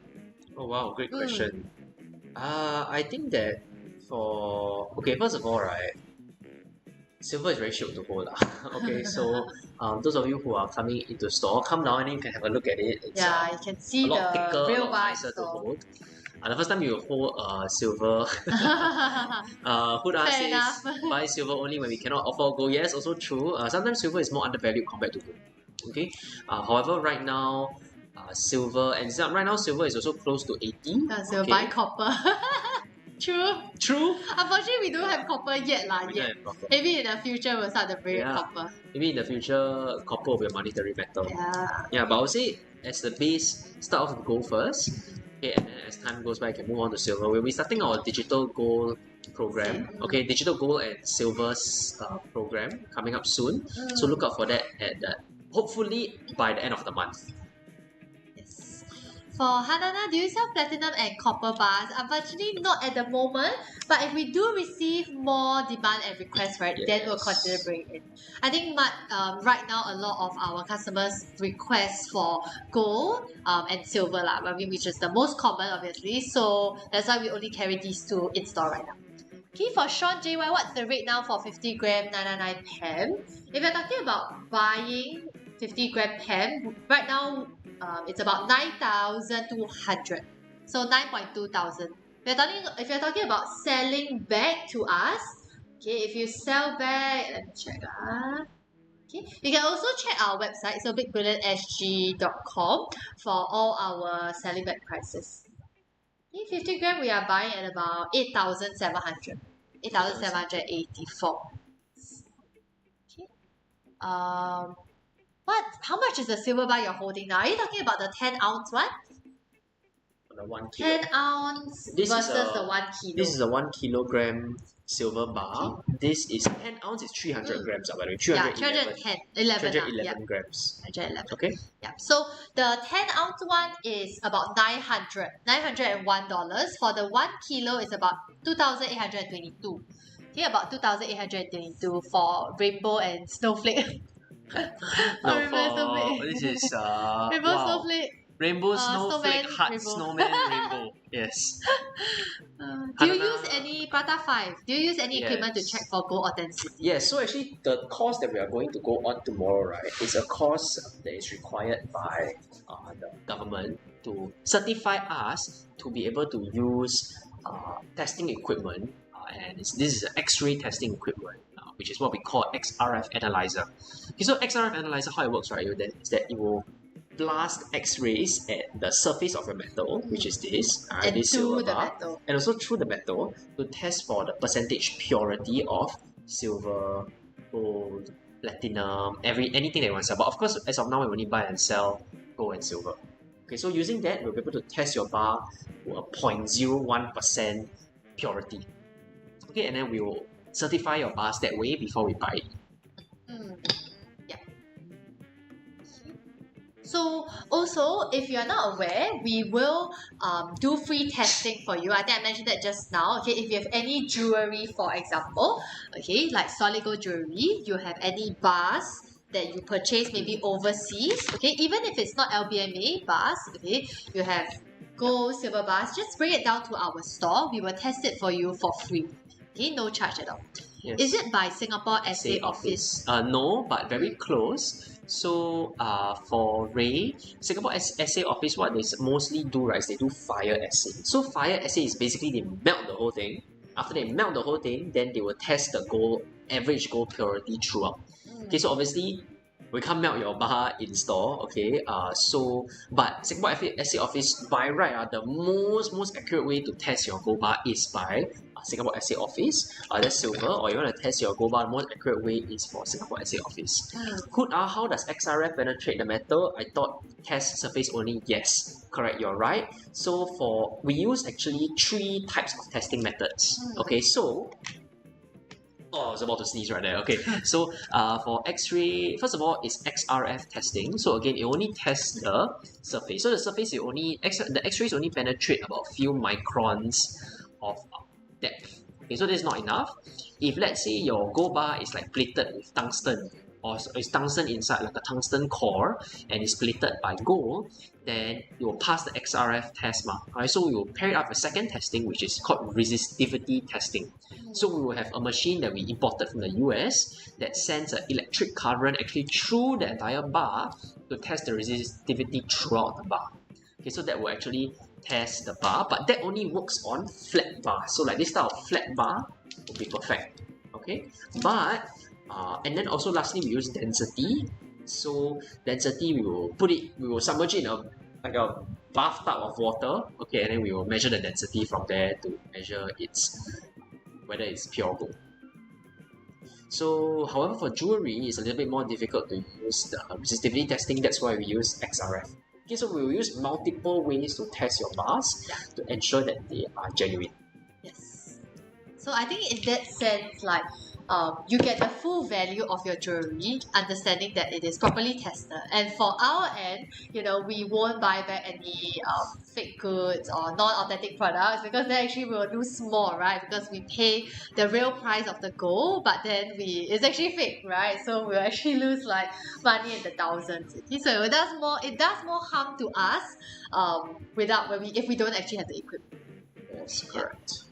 Oh wow, great question. I think that okay, first of all, right, silver is very cheap to hold. Okay, so those of you who are coming into store, come down and you can have a look at it. It's, you can see a lot thicker, the a real lot bar nicer to store. hold. The first time you hold silver, Huda Fair says enough. buy silver only when we cannot afford gold. Yes, also true. Sometimes silver is more undervalued compared to gold. Okay. However, right now, silver right now silver is also close to 80. So buy copper. True. True. Unfortunately, we don't have copper yet lah. We don't have copper. Maybe in the future we'll start to bring Yeah. copper. Maybe in the future, copper will be a monetary metal. Yeah. Yeah, but I would say as the base, start off with gold first. Okay, and then as time goes by, you can move on to silver. We'll be starting our digital gold program. Okay, digital gold and silver program coming up soon. So look out for that hopefully by the end of the month. Yes. For Hanana, do you sell platinum and copper bars? Unfortunately, not at the moment. But if we do receive more demand and requests, right, then we'll consider bringing it. I think right now a lot of our customers request for gold and silver lah, which is the most common obviously. So that's why we only carry these two in store right now. Okay, for Sean JY, what's the rate now for 50 gram 999 PEM? If you're talking about buying 50 gram PEM, right now it's about 9,200. So 9.2 thousand. If you're talking about selling back to us, okay, if you sell back, let me check. Okay, you can also check our website, so bigbullionSG.com for all our selling back prices. Okay, 50 gram we are buying at about 8,700. 8,784. Okay. How much is the silver bar you're holding now? Are you talking about the 10 ounce one? The 1 kilo. 10 ounce versus the 1 kilo. This is a 1 kilogram silver bar. Okay. This is 10 ounce is 300 grams, by the way. 311 grams. 311. Okay. Yeah. So the 10 ounce one is about $901. For the 1 kilo is about 2,822. Okay, about 2,822 for rainbow and snowflake. This is Rainbow wow. snowflake. Rainbow snowflake snowman, heart rainbow. snowman rainbow. Yes. Do you use any Prata 5? Do you use any equipment to check for gold authenticity? Yes, so actually the course that we are going to go on tomorrow, right, is a course that is required by the government to certify us to be able to use testing equipment, and this is an X-ray testing equipment, which is what we call XRF analyzer. Okay, so XRF analyzer, how it works, right, is that it will blast X-rays at the surface of your metal, which is this, this silver bar, and also through the metal to test for the percentage purity of silver, gold, platinum, anything that you want to sell. But of course, as of now, we only buy and sell gold and silver. Okay, so using that, we'll be able to test your bar to a 0.01% purity. Okay, and then we will certify your bars that way before we buy it. So also, if you're not aware, we will do free testing for you. I think I mentioned that just now. Okay, if you have any jewelry, for example, okay, like solid gold jewelry, you have any bars that you purchase maybe overseas, okay, even if it's not LBMA bars, okay, you have gold, silver bars, just bring it down to our store. We will test it for you for free. Okay, no charge at all. Yes. Is it by Singapore SA Office? No, but very close. So for Ray, Singapore SA Office, what they mostly do, right, is they do fire assay. So fire assay is basically they melt the whole thing. After they melt the whole thing, then they will test the gold, average gold purity throughout. Okay, so obviously we can't melt your bar in store, okay? But Singapore SA Office, by right, the most accurate way to test your gold bar is by Singapore SA Office. That's silver, or you want to test your gold bar, the most accurate way is for Singapore SA Office. How does XRF penetrate the metal? I thought test surface only. Yes, correct, you're right. So we use actually 3 types of testing methods. Okay, so I was about to sneeze right there. Okay, so for X-ray, first of all, it's XRF testing. So again, it only tests the surface. So the surface, the X-rays only penetrate about a few microns of depth. Okay, so this is not enough. If let's say your gold bar is like plated with tungsten, or it's tungsten inside, like a tungsten core, and it's plated by gold, then you will pass the XRF test. Alright, so we will pair it up with second testing, which is called resistivity testing. So we will have a machine that we imported from the US that sends an electric current actually through the entire bar to test the resistivity throughout the bar. Okay, so that will actually test the bar, but that only works on flat bar. So like this type of flat bar will be perfect. Okay, but and then also lastly we use density. So density, we will submerge it in a bathtub of water. Okay, and then we will measure the density from there to measure whether it's pure gold. So however, for jewelry, it's a little bit more difficult to use the resistivity testing. That's why we use XRF. Okay, so we will use multiple ways to test your bars to ensure that they are genuine. Yes. So I think in that sense, like you get the full value of your jewelry, understanding that it is properly tested. And for our end, we won't buy back any fake goods or non-authentic products, because then actually we will lose more, right? Because we pay the real price of the gold, but then it's actually fake, right? So we'll actually lose like money in the thousands. So it does more harm to us if we don't actually have the equipment. That's correct.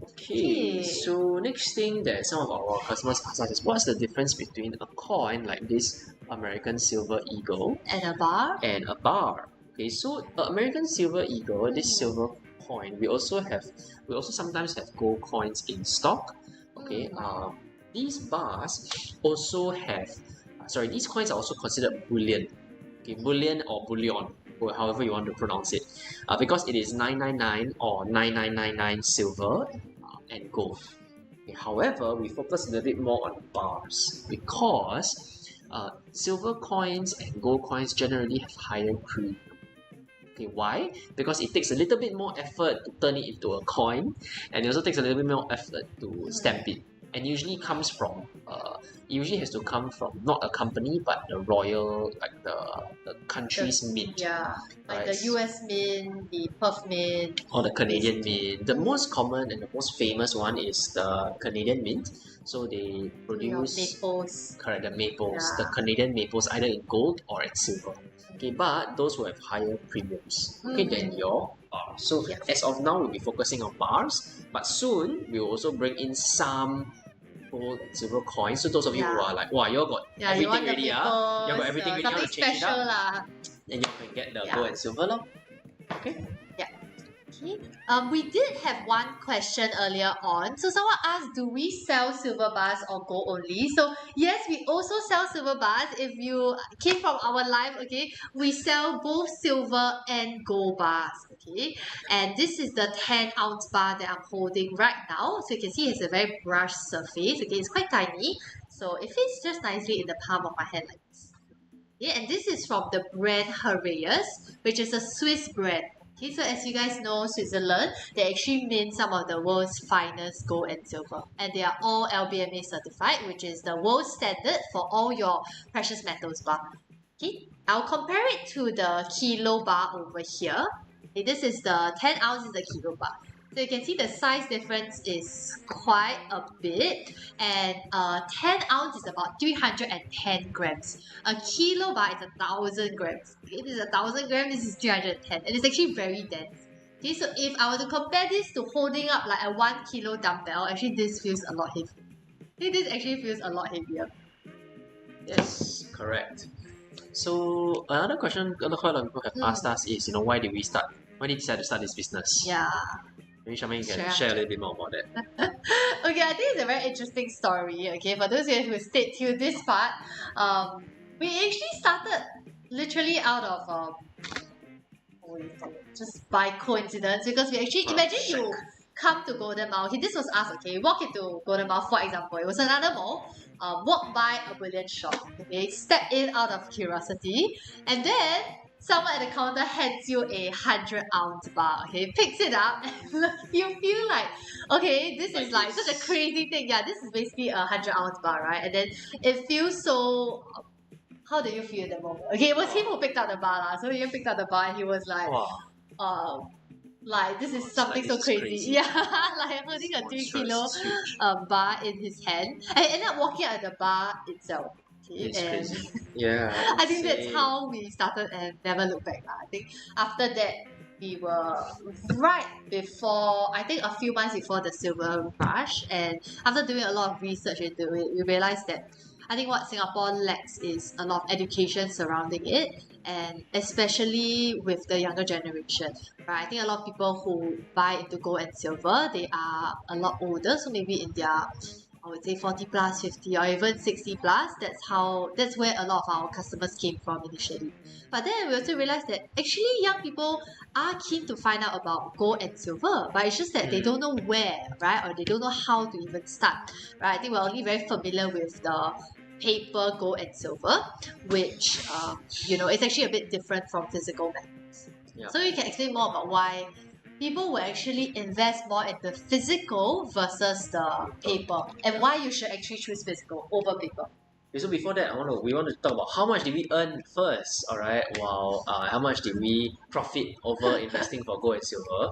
Okay, so next thing that some of our customers ask us is, what's the difference between a coin like this American Silver Eagle and a bar? Okay, so American Silver Eagle, this silver coin, we also sometimes have gold coins in stock. Okay, these bars also have, these coins are also considered bullion. Okay, bullion or bullion, or however you want to pronounce it, because it is 999 or 9999 silver and gold. Okay, however, we focus a little bit more on bars because silver coins and gold coins generally have higher premium. Okay, why? Because it takes a little bit more effort to turn it into a coin, and it also takes a little bit more effort to stamp it. And usually has to come from not a company but the royal, like the country's mint. Yeah, like the US mint, the Perth mint, or the Canadian mint. The most common and the most famous one is the Canadian mint. So they produce maples. Correct, the maples. The Canadian maples, either in gold or in silver. Okay, but those will have higher premiums than your bars. So as of now, we'll be focusing on bars, but soon we will also bring in some gold and silver coins. So those of you who are like, wow, you all got everything ready, you got everything ready, you want to change it up, then you can get the gold and silver lor. Okay. Yeah. Okay. We did have one question earlier on. So someone asked, do we sell silver bars or gold only? So yes, we also sell silver bars. If you came from our live, okay, we sell both silver and gold bars, okay. And this is the 10-ounce bar that I'm holding right now. So you can see it's a very brushed surface. Okay, it's quite tiny, so it fits just nicely in the palm of my hand like this. Okay, and this is from the brand Heraeus, which is a Swiss brand. Okay, so as you guys know, Switzerland, they actually mint some of the world's finest gold and silver. And they are all LBMA certified, which is the world standard for all your precious metals bar. Okay, I'll compare it to the kilo bar over here. Okay, this is the 10 ounce is the kilo bar. So you can see the size difference is quite a bit, and 10 ounce is about 310 grams. A kilo bar is 1,000 grams. Okay, this is 1,000 grams, this is 310, and it's actually very dense. Okay, so if I were to compare this to holding up like a 1 kilo dumbbell, actually this feels a lot heavier. I think this actually feels a lot heavier. Yes, correct. So another question a lot of people have asked us is, why did we decide to start this business? Yeah. Maybe Charmaine, you can share a little bit more about that. Okay, I think it's a very interesting story. Okay, for those of you who stayed till this part, we actually started literally out of what do you call it? Just by coincidence, because we actually imagine you come to Golden Mile. Okay, this was us. Okay, walk into Golden Mile, for example. It was another mall. Walk by a Bullion shop. Okay, step in out of curiosity, and then someone at the counter hands you a 100-ounce bar. Okay, picks it up, and you feel like, okay, this is like such a crazy thing. Yeah, this is basically a 100-ounce bar, right? And then it feels so. How do you feel at that moment? Okay, it was him who picked up the bar lah. So he picked up the bar and he was like, like this is something so crazy. Yeah, like holding a 3 kilo bar in his hand. And ended up walking at the bar itself. Okay, It's and crazy. Yeah. I think that's how we started and never looked back. I think after that we were right before, I think a few months before the silver rush, and after doing a lot of research into it, we realized that I think what Singapore lacks is a lot of education surrounding it, and especially with the younger generation, right? I think a lot of people who buy into gold and silver, they are a lot older, so maybe in their, I would say 40 plus, 50, or even 60 plus. That's where a lot of our customers came from initially. But then we also realized that actually young people are keen to find out about gold and silver, but it's just that they don't know where, right? Or they don't know how to even start, right? I think we're only very familiar with the paper gold and silver, which it's actually a bit different from physical metals. Yeah. So you can explain more about why people will actually invest more in the physical versus the paper, and why you should actually choose physical over paper. Okay, so before that, we want to talk about how much did we earn first, all right? While how much did we profit over investing for gold and silver?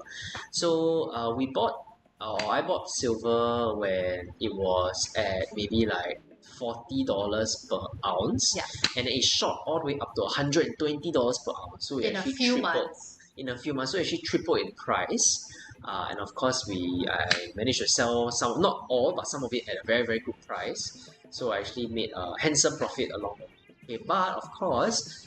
So I bought silver when it was at maybe like $40 per ounce, and it shot all the way up to $120 per ounce. So in a few months. In a few months, so actually tripled in price. And of course, I managed to sell some, not all, but some of it at a very, very good price. So I actually made a handsome profit along the way. Okay, but of course,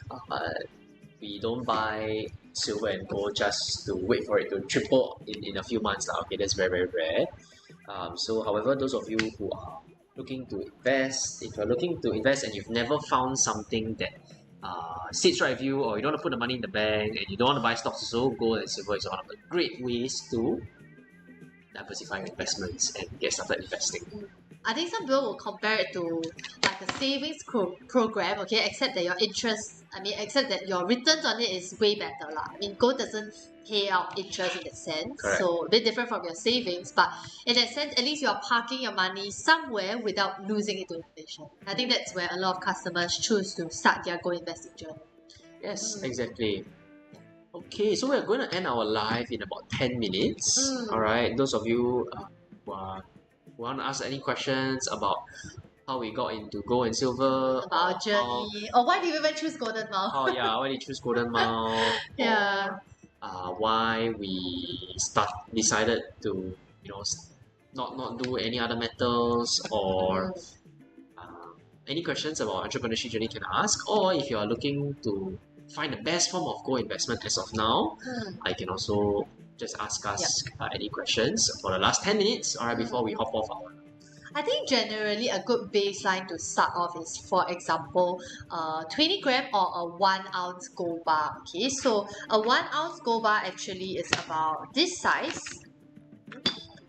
we don't buy silver and gold just to wait for it to triple in a few months. Okay, that's very, very rare. So however, those of you who are looking to invest, if you're looking to invest and you've never found something that sits right with you, or you don't want to put the money in the bank and you don't want to buy stocks, so gold and silver is one of the great ways to diversify your investments and get started investing. I think some people will compare it to like a savings program, okay, except that except that your returns on it is way better lah. I mean, gold doesn't pay out interest in that sense. Correct. So a bit different from your savings, but in that sense, at least you're parking your money somewhere without losing it to inflation. I think that's where a lot of customers choose to start their gold investing journey. Yes, exactly. Okay, so we're going to end our live in about 10 minutes. Alright, those of you who want to ask any questions about how we got into gold and silver, about our journey, or why did we even choose Golden Mile? Why did you choose Golden Mile? Yeah. Why we decided to not do any other metals, or any questions about entrepreneurship journey can ask, or if you are looking to find the best form of gold investment as of now, I can also just ask us any questions for the last 10 minutes, alright, before we hop off our. I think generally a good baseline to start off is, for example, 20 gram or a 1 ounce gold bar. Okay, so a 1 ounce gold bar actually is about this size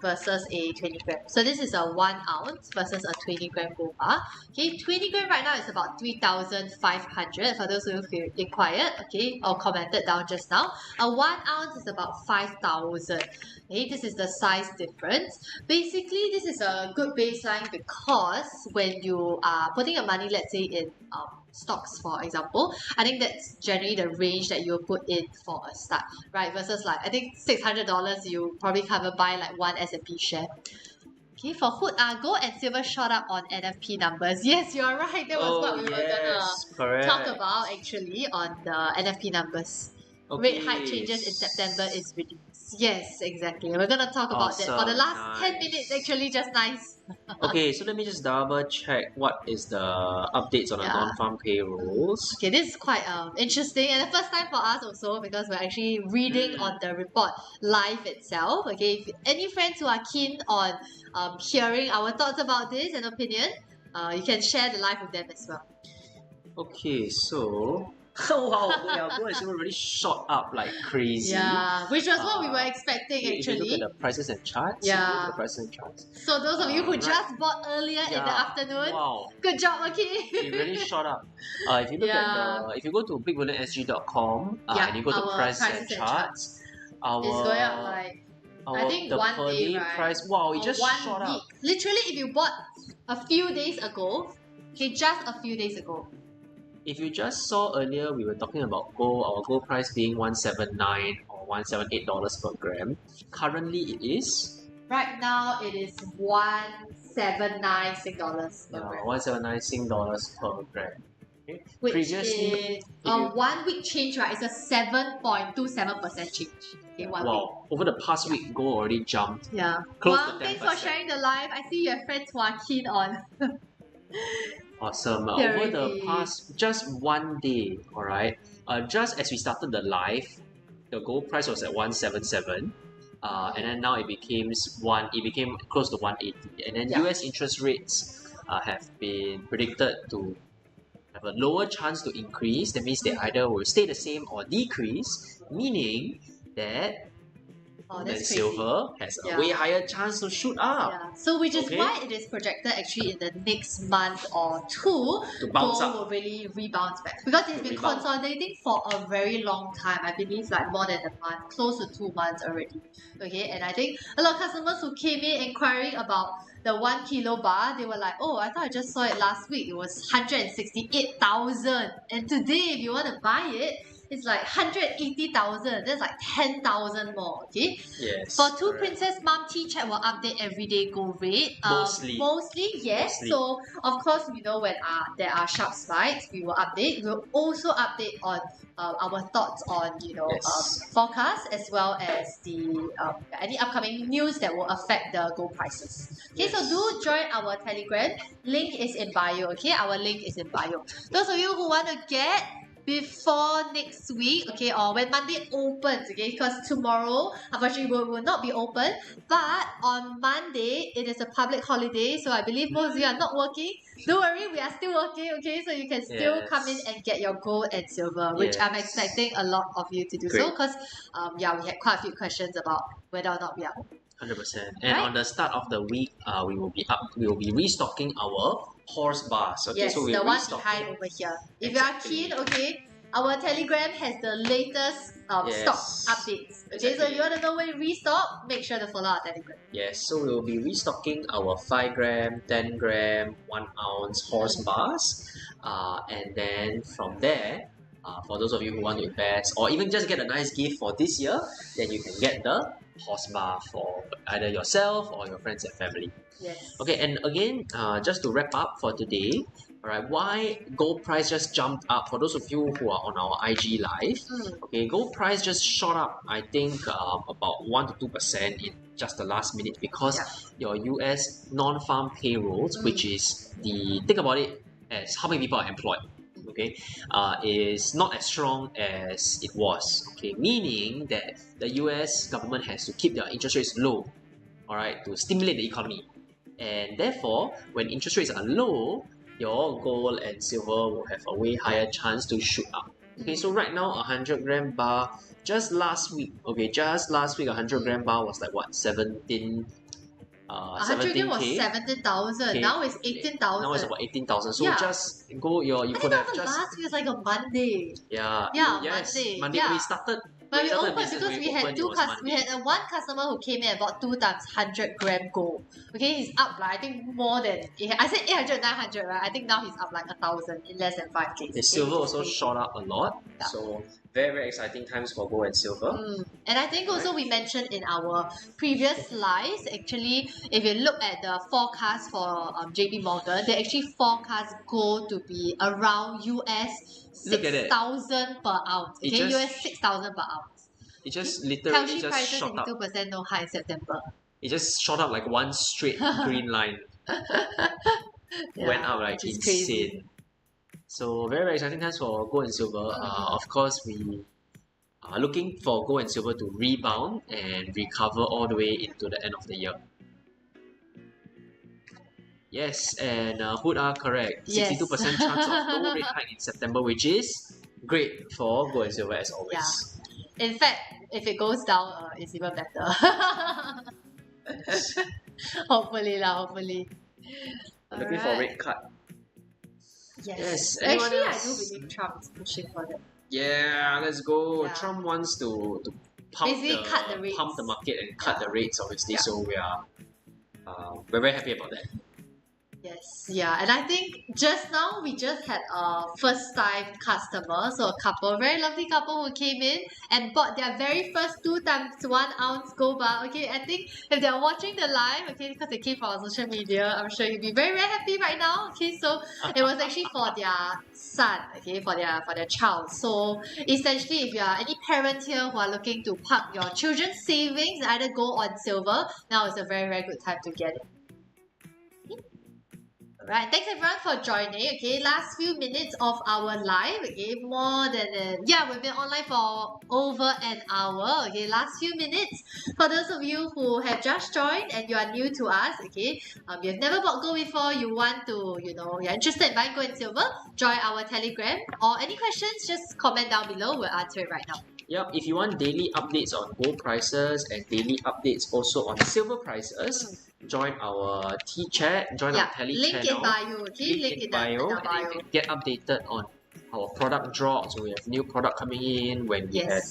versus a 20 gram. So this is a 1 ounce versus a 20 gram gold bar. Okay, 20 gram right now is about 3,500 for those who inquired, okay, or commented down just now. A 1 ounce is about 5,000. Okay, this is the size difference. Basically, this is a good baseline because when you are putting your money, let's say in stocks, for example, I think that's generally the range that you'll put in for a start, right? Versus like, I think $600, you probably can't even buy like one S&P share. Okay, for gold and silver shot up on NFP numbers. Yes, you're right. That was what we were gonna talk about actually on the NFP numbers. Okay. Rate hike changes in September is reduced. Yes, exactly. We're gonna talk about that for the Awesome, last 10 nice. minutes. Actually, just nice. Okay, so let me just double check what is the updates on the Yeah. non-farm payrolls. Okay, this is quite interesting and the first time for us also because we're actually reading on the report live itself. Okay, if any friends who are keen on hearing our thoughts about this and opinion, you can share the live with them as well. Okay, so wow, yeah, gold and silver really shot up like crazy. Yeah, which was what we were expecting If you look actually. at the prices and charts, Yeah. look at the prices and charts. So those of you who right. just bought earlier in the Yeah, afternoon, wow, good job, okay? it really shot up. If you look Yeah. at if you go to bigbullionSG.com Yeah, and you go to our prices prices and and charts, It's going up like I think the 1 per day, day right? price, wow, it Or just 1 shot week. up. Literally, if you bought a few days ago, okay, just a few days ago. If you just saw earlier, we were talking about gold, our gold price being $179 or $178 per gram. Currently, it is Right now, it is 179 Sing dollars per gram. 179 Sing dollars per gram. Okay. Which Previously, is a 1 week change, right? It's a 7.27% change. Okay, 1 week. wow, over the past week, gold already jumped. Yeah. Close Well, to thanks 10%. for sharing the live. I see you have friends who are keen on. Awesome. Over Hearing the the- past just 1 day, all right. Just as we started the live, the gold price was at 177. And then now it became close to 180. And then Yeah. US interest rates have been predicted to have a lower chance to increase. That means they either will stay the same or decrease, meaning that Oh, gold that's and crazy. silver has a Yeah. way higher chance to shoot up. Yeah. So which is Okay. why it is projected actually in the next month or two, To bounce gold up. will really rebound back because it's been Rebound. consolidating for a very long time. I believe like more than a month, close to 2 months already. Okay, and I think a lot of customers who came in inquiring about the 1 kilo bar, they were like, oh, I thought I just saw it last week. It was 168,000, and today if you want to buy it, it's like 180,000. That's like 10,000 more. Okay. Yes. For Two correct. Princess Mom T-Chat will update everyday gold rate. Mostly. Yes. Mostly. So of course we know when there are sharp spikes, we will update. We'll also update on our thoughts on Yes. forecast as well as the any upcoming news that will affect the gold prices. Okay, so Yes. do join our Telegram. Link is in bio. Okay, our link is in bio. Those of you who want to get before next week, okay, or when Monday opens, okay, because tomorrow, unfortunately, will not be open, but on Monday, it is a public holiday, so I believe most of you are not working. Don't worry, we are still working, okay, so you can still come in and get your gold and silver, which I'm Yes. expecting a lot of you to do so, Great. because, yeah, we had quite a few questions about whether or not we are open. 100%. And Right. on the start of the week, we will be restocking our horse bars. Okay, Yes, so we're the one restocking. behind over here. If you are Exactly. keen, okay, our Telegram has the latest stock Yes. updates. Okay, so Exactly. if you want to know when we restock, make sure to follow our Telegram. Yes, so we'll be restocking our 5 gram, 10 gram, 1 ounce horse bars. And then from there, for those of you who want to invest or even just get a nice gift for this year, then you can get the horse bar for either yourself or your friends and family. Yes. Okay, and again, just to wrap up for today, all right, why gold price just jumped up? For those of you who are on our IG live, okay, gold price just shot up. I think about 1 to 2% in just the last minute because your US non-farm payrolls, which is think about it as how many people are employed. Okay, is not as strong as it was. Okay, meaning that the US government has to keep their interest rates low, all right, to stimulate the economy. And therefore, when interest rates are low, your gold and silver will have a way higher chance to shoot up. Okay, so right now, a 100 gram bar, just last week, a 100 gram bar was like what, 17? 100 gram was 17,000. Okay. Now it's 18,000. Now it's about 18,000. So Yeah. just go you I could think have that was just last week was like a Monday. yeah Yes, Monday. Yeah. we started. But we started opened business, because we had opened, it two was we Monday. had one customer who came in and bought 2 times 100 gram gold. Okay, he's up like I think more than I said 800, 900, right? I think now he's up like 1,000 in less than 5 days. The silver also Amazing. shot up a lot. Yeah. So very, very exciting times for gold and silver. And I think also we mentioned in our previous slides, actually, if you look at the forecast for JP Morgan, they actually forecast gold to be around US Look at it. 6,000 per ounce. It Okay, just- US 6,000 per ounce. It just literally Telshi just prices shot up. 82% no high in September. It just shot up like one straight green line. Went up like which is insane. crazy. So very, very exciting times for gold and silver. Of course, we are looking for gold and silver to rebound and recover all the way into the end of the year. Yes, and Hood are correct. 62% chance of no rate hike in September, which is great for gold and silver as always. In fact, if it goes down, it's even better. Hopefully hopefully. Looking for a rate cut. Yes. Anyone Actually, else? I do believe Trump is pushing for that. Yeah, let's go. Yeah. Trump wants to pump Basically cut the rates. pump the market and cut the rates, obviously. Yeah. So we're very happy about that. Yes, yeah, and I think just now we just had a first time customer, so a couple, very lovely couple who came in and bought their very first 2 times 1 ounce gold bar. Okay, I think if they're watching the live, okay, because they came from our social media, I'm sure you'll be very, very happy right now. Okay, so it was actually for their son, okay, for their child. So essentially, if you are any parent here who are looking to park your children's savings, either gold or silver, now is a very, very good time to get it. Right, thanks everyone for joining. Okay, last few minutes of our live. Okay, more than we've been online for over an hour. Okay, last few minutes. For those of you who have just joined and you are new to us, okay, you've never bought gold before, you want to, you're interested in buying gold and silver, join our Telegram. Or any questions, just comment down below. We'll answer it right now. Yep, if you want daily updates on gold prices and daily updates also on silver prices, join our T-chat, join our Tele link channel. In bio, okay? Link in bio. And then you can get updated on our product drops. So we have new product coming in when we have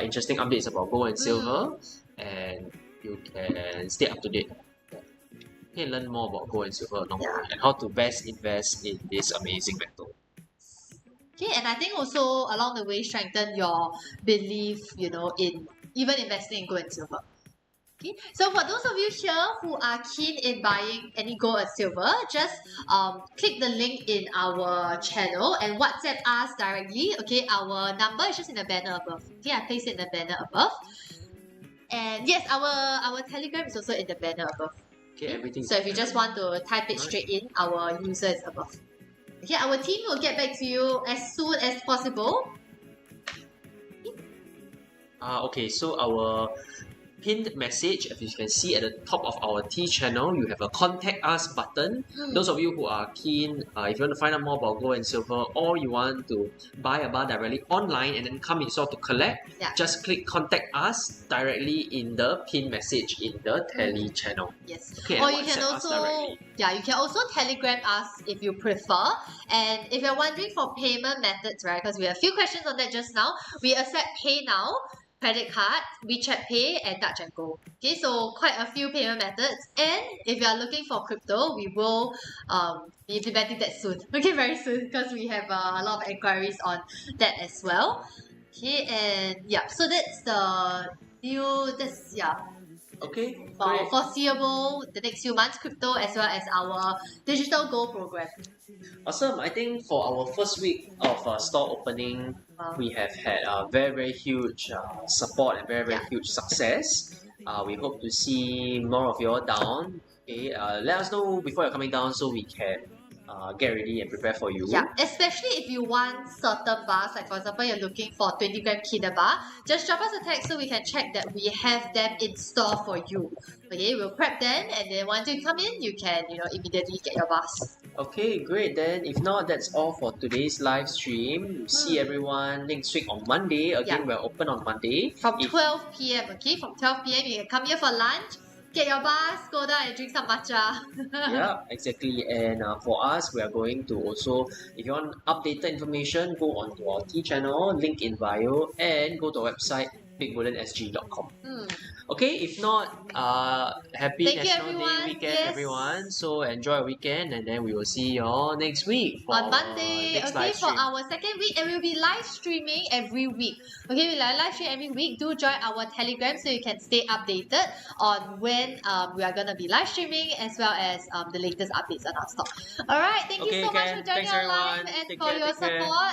interesting updates about gold and silver, and you can stay up to date. You can learn more about gold and silver along the way and how to best invest in this amazing metal. Okay, and I think also along the way strengthen your belief, in even investing in gold and silver. Okay, so for those of you here who are keen in buying any gold or silver, just click the link in our channel and WhatsApp us directly. Okay, our number is just in the banner above. Okay, I placed it in the banner above. And yes, our Telegram is also in the banner above. Okay, everything. So if you just want to type it straight in, our user is above. Okay, our team will get back to you as soon as possible. Okay, so our pinned message, as you can see at the top of our T channel, you have a contact us button. Those of you who are keen, if you want to find out more about gold and silver, or you want to buy a bar directly online and then come in store to collect, just click contact us directly in the pinned message in the Tele channel. Yes. Okay, or you can also Telegram us if you prefer. And if you're wondering for payment methods, right? Because we have a few questions on that just now. We accept PayNow, credit card, WeChat Pay, and Touch and Go. Okay, so quite a few payment methods. And if you are looking for crypto, we will be implementing that soon. Okay, very soon, because we have a lot of inquiries on that as well. Okay, and so that's the new. Okay. For foreseeable the next few months, crypto as well as our digital gold program. Awesome. I think for our first week of store opening, we have had a very, very huge support and very, very huge success. We hope to see more of you all down. Okay, let us know before you're coming down so we can get ready and prepare for you. Yeah, especially if you want certain bars, like for example, you're looking for 20 gram Kina bar, just drop us a text so we can check that we have them in store for you. Okay, we'll prep them, and then once you come in, you can, immediately get your bars. Okay, great. Then if not, that's all for today's live stream. See everyone next week on Monday. Again, we're open on Monday. From 12 p.m. Okay, from 12 p.m. you can come here for lunch. Get your bars, go down and drink some matcha. Yeah, exactly. And for us, we are going to also, if you want updated information, go on to our T channel, link in bio, and go to our website, bigbullionSG.com. Okay, if not, happy National Day weekend, everyone. So enjoy your weekend, and then we will see you all next week for on Monday. Okay, for our second week, and we'll be live streaming every week. Okay, we live stream every week. Do join our Telegram so you can stay updated on when we are gonna be live streaming as well as the latest updates on our stock. All right, thank you so much for joining our live and for your support.